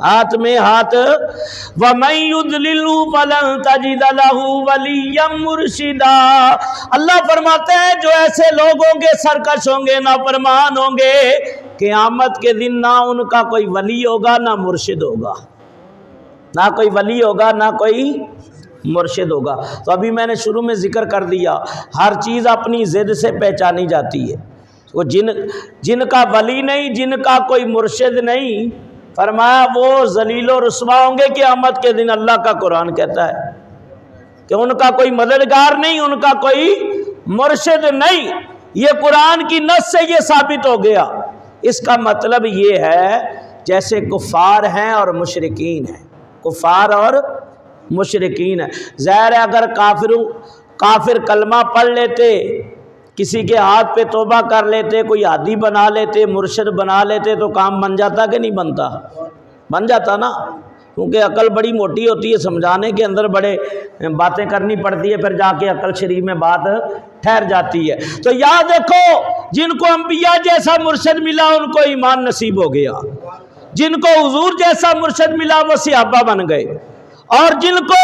ہاتھ میں ہاتھ۔ وَمَن يُضْلِلْهُ فَلَن تَجِدَ لَهُ وَلِيًّا مُرْشِدًا۔ اللہ فرماتے ہیں جو ایسے لوگ ہوں گے سرکش ہوں گے، نافرمان ہوں گے، قیامت کے دن نہ ان کا کوئی ولی ہوگا نہ مرشد ہوگا، نہ کوئی ولی ہوگا نہ کوئی مرشد ہوگا۔ تو ابھی میں نے شروع میں ذکر کر دیا، ہر چیز اپنی ضد سے پہچانی جاتی ہے۔ وہ جن کا ولی نہیں، جن کا کوئی مرشد نہیں، فرمایا وہ ذلیل و رسوا ہوں گے قیامت کے دن۔ اللہ کا قرآن کہتا ہے کہ ان کا کوئی مددگار نہیں، ان کا کوئی مرشد نہیں۔ یہ قرآن کی نص سے یہ ثابت ہو گیا۔ اس کا مطلب یہ ہے جیسے کفار ہیں اور مشرکین ہیں، کفار اور مشرکین ہیں۔ ظاہر ہے اگر کافر کلمہ پڑھ لیتے، کسی کے ہاتھ پہ توبہ کر لیتے، کوئی ہادی بنا لیتے، مرشد بنا لیتے تو کام بن جاتا کہ نہیں بنتا؟ بن جاتا نا، کیونکہ عقل بڑی موٹی ہوتی ہے، سمجھانے کے اندر بڑے باتیں کرنی پڑتی ہے، پھر جا کے عقل شریف میں بات ٹھہر جاتی ہے۔ تو یاد رکھو جن کو انبیاء جیسا مرشد ملا ان کو ایمان نصیب ہو گیا، جن کو حضور جیسا مرشد ملا وہ صحابہ بن گئے، اور جن کو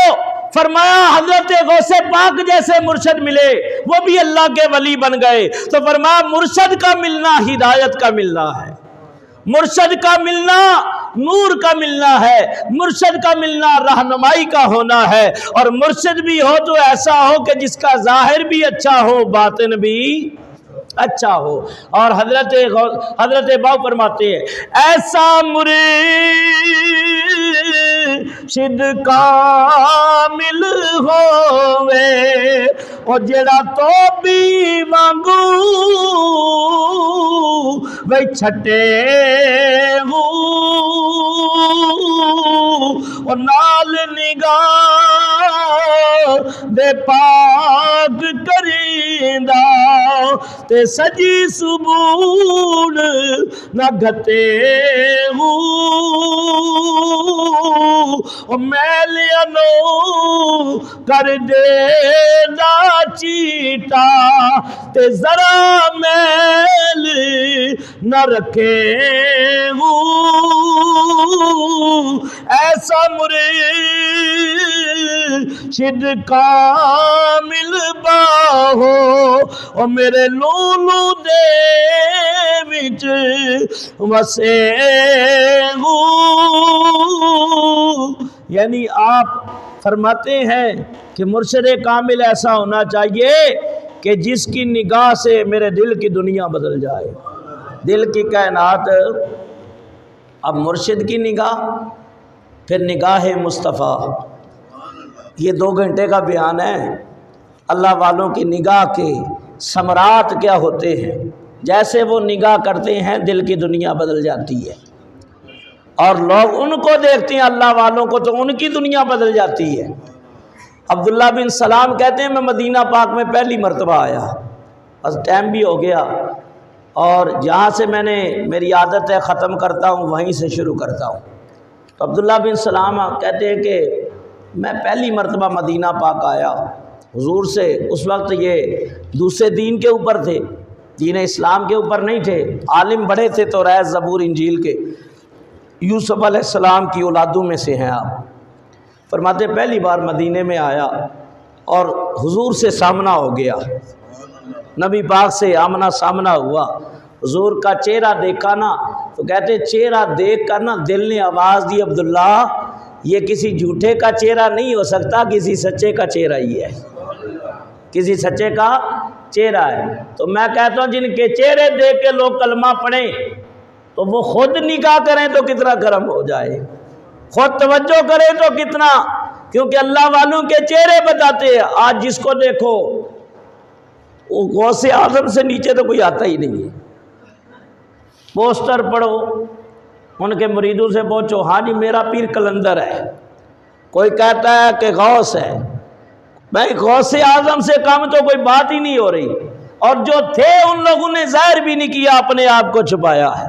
فرمایا حضرت غوث پاک جیسے مرشد ملے وہ بھی اللہ کے ولی بن گئے۔ تو فرمایا مرشد کا ملنا ہدایت کا ملنا ہے، مرشد کا ملنا نور کا ملنا ہے، مرشد کا ملنا رہنمائی کا ہونا ہے، اور مرشد بھی ہو تو ایسا ہو کہ جس کا ظاہر بھی اچھا ہو باطن بھی اچھا ہو۔ اور حضرت باؤ فرماتے ہیں ایسا مرشد کامل ہووے او جڑا تو بھی مانگو وے چھٹے ہو او نال نگاہ دے پاک کریندا تے سجی سبون نہ گھتے ہو او میلیاں نو کر دے دا چیٹا تے ذرا میل نہ رکھے ہو۔ ایسا مرشد کامل باہو او میرے لولو دے وچ وسے ہو۔ یعنی آپ فرماتے ہیں کہ مرشد کامل ایسا ہونا چاہیے کہ جس کی نگاہ سے میرے دل کی دنیا بدل جائے، دل کی کائنات۔ اب مرشد کی نگاہ، پھر نگاہ مصطفیٰ، یہ 2 گھنٹے کا بیان ہے۔ اللہ والوں کی نگاہ کے ثمرات کیا ہوتے ہیں، جیسے وہ نگاہ کرتے ہیں دل کی دنیا بدل جاتی ہے، اور لوگ ان کو دیکھتے ہیں اللہ والوں کو تو ان کی دنیا بدل جاتی ہے۔ عبداللہ بن سلام کہتے ہیں میں مدینہ پاک میں پہلی مرتبہ آیا، بس ٹائم بھی ہو گیا، اور جہاں سے میں نے میری عادت ہے ختم کرتا ہوں وہیں سے شروع کرتا ہوں۔ تو عبداللہ بن سلام کہتے ہیں کہ میں پہلی مرتبہ مدینہ پاک آیا حضور سے، اس وقت یہ دوسرے دین کے اوپر تھے، دین اسلام کے اوپر نہیں تھے، عالم بڑے تھے توریت زبور انجیل کے، یوسف علیہ السلام کی اولادوں میں سے ہیں آپ۔ فرماتے پہلی بار مدینے میں آیا اور حضور سے سامنا ہو گیا، نبی پاک سے آمنا سامنا ہوا، حضور کا چہرہ دیکھا نا تو کہتے چہرہ دیکھ کر نا دل نے آواز دی عبداللہ یہ کسی جھوٹے کا چہرہ نہیں ہو سکتا، کسی سچے کا چہرہ ہی ہے، کسی سچے کا چہرہ ہے۔ تو میں کہتا ہوں جن کے چہرے دیکھ کے لوگ کلمہ پڑھیں تو وہ خود نکاح کریں تو کتنا کرم ہو جائے، خود توجہ کریں تو کتنا، کیونکہ اللہ والوں کے چہرے بتاتے ہیں۔ آج جس کو دیکھو وہ غوث اعظم سے نیچے تو کوئی آتا ہی نہیں ہے، پوسٹر پڑھو ان کے مریدوں سے پوچھو ہاں جی میرا پیر کلندر ہے، کوئی کہتا ہے کہ غوث ہے، بھائی غوث اعظم سے کم تو کوئی بات ہی نہیں ہو رہی، اور جو تھے ان لوگوں نے ظاہر بھی نہیں کیا، اپنے آپ کو چھپایا ہے۔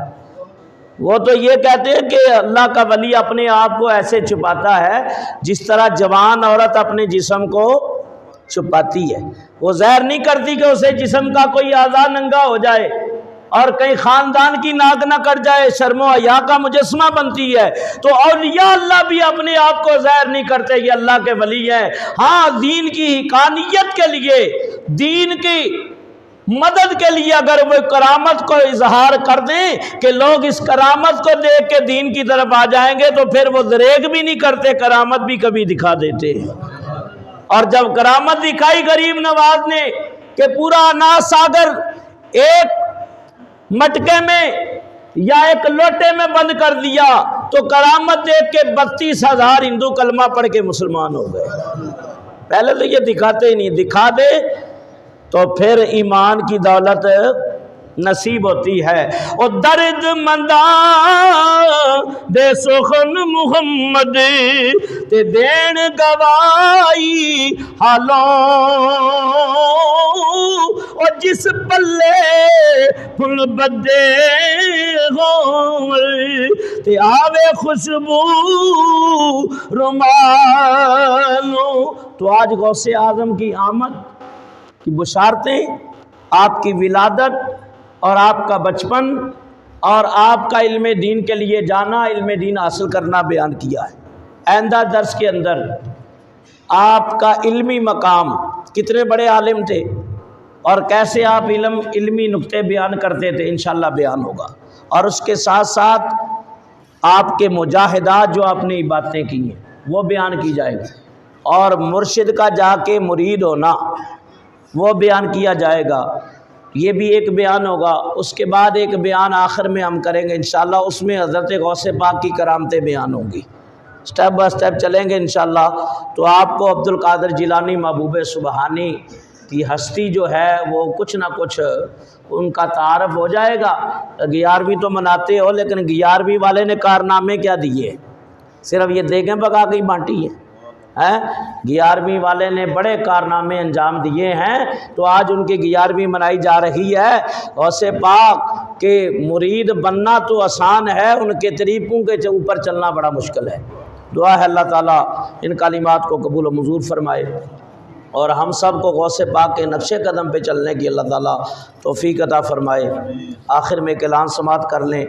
وہ تو یہ کہتے ہیں کہ اللہ کا ولی اپنے آپ کو ایسے چھپاتا ہے جس طرح جوان عورت اپنے جسم کو چھپاتی ہے، وہ ظاہر نہیں کرتی کہ اسے جسم کا کوئی اعضاء ننگا ہو جائے اور کہیں خاندان کی ناک نہ کٹ جائے، شرم و حیا کا مجسمہ بنتی ہے۔ تو اولیاء اللہ بھی اپنے آپ کو ظاہر نہیں کرتے، یہ اللہ کے ولی ہیں۔ ہاں دین کی حقانیت کے لیے، دین کی مدد کے لیے اگر وہ کرامت کو اظہار کر دیں کہ لوگ اس کرامت کو دیکھ کے دین کی طرف آ جائیں گے تو پھر وہ دریغ بھی نہیں کرتے، کرامت بھی کبھی دکھا دیتے ہیں۔ اور جب کرامت دکھائی غریب نواز نے کہ پورا اناج ساگر ایک مٹکے میں یا ایک لوٹے میں بند کر دیا تو کرامت دیکھ کے 32,000 ہندو کلمہ پڑھ کے مسلمان ہو گئے۔ پہلے تو یہ دکھاتے ہی نہیں، دکھا دے تو پھر ایمان کی دولت نصیب ہوتی ہے۔ او درد منداں دے سخن محمد تے دین گوائی حالوں، او جس پلے پھل بدے ہوں تے آوے خوشبو رومالوں۔ تو آج غوث اعظم کی آمد کی بشارتیں، آپ کی ولادت اور آپ کا بچپن اور آپ کا علم دین کے لیے جانا، علم دین حاصل کرنا بیان کیا ہے۔ آئندہ درس کے اندر آپ کا علمی مقام، کتنے بڑے عالم تھے اور کیسے آپ علمی نقطے بیان کرتے تھے، انشاءاللہ بیان ہوگا۔ اور اس کے ساتھ ساتھ آپ کے مجاہدات جو آپ نے باتیں کی ہیں وہ بیان کی جائیں گی، اور مرشد کا جا کے مرید ہونا وہ بیان کیا جائے گا، یہ بھی ایک بیان ہوگا۔ اس کے بعد ایک بیان آخر میں ہم کریں گے انشاءاللہ، اس میں حضرت غوث پاک کی کرامتیں بیان ہوں گی، سٹیپ بائی سٹیپ چلیں گے انشاءاللہ۔ تو آپ کو عبد القادر جیلانی محبوب سبحانی کی ہستی جو ہے وہ کچھ نہ کچھ ان کا تعارف ہو جائے گا۔ گیارہویں تو مناتے ہو، لیکن گیارہویں والے نے کارنامے کیا دیے؟ صرف یہ دیگیں پکا کے ہی بانٹی ہے۔ گیارہویں والے نے بڑے کارنامے انجام دیے ہیں، تو آج ان کی گیارہویں منائی جا رہی ہے۔ غوث پاک کے مرید بننا تو آسان ہے، ان کے طریقوں کے اوپر چلنا بڑا مشکل ہے۔ دعا ہے اللہ تعالیٰ ان کلمات کو قبول و منظور فرمائے، اور ہم سب کو غوث پاک کے نقش قدم پہ چلنے کی اللہ تعالیٰ توفیق عطا فرمائے۔ آخر میں کلام سماعت کر لیں۔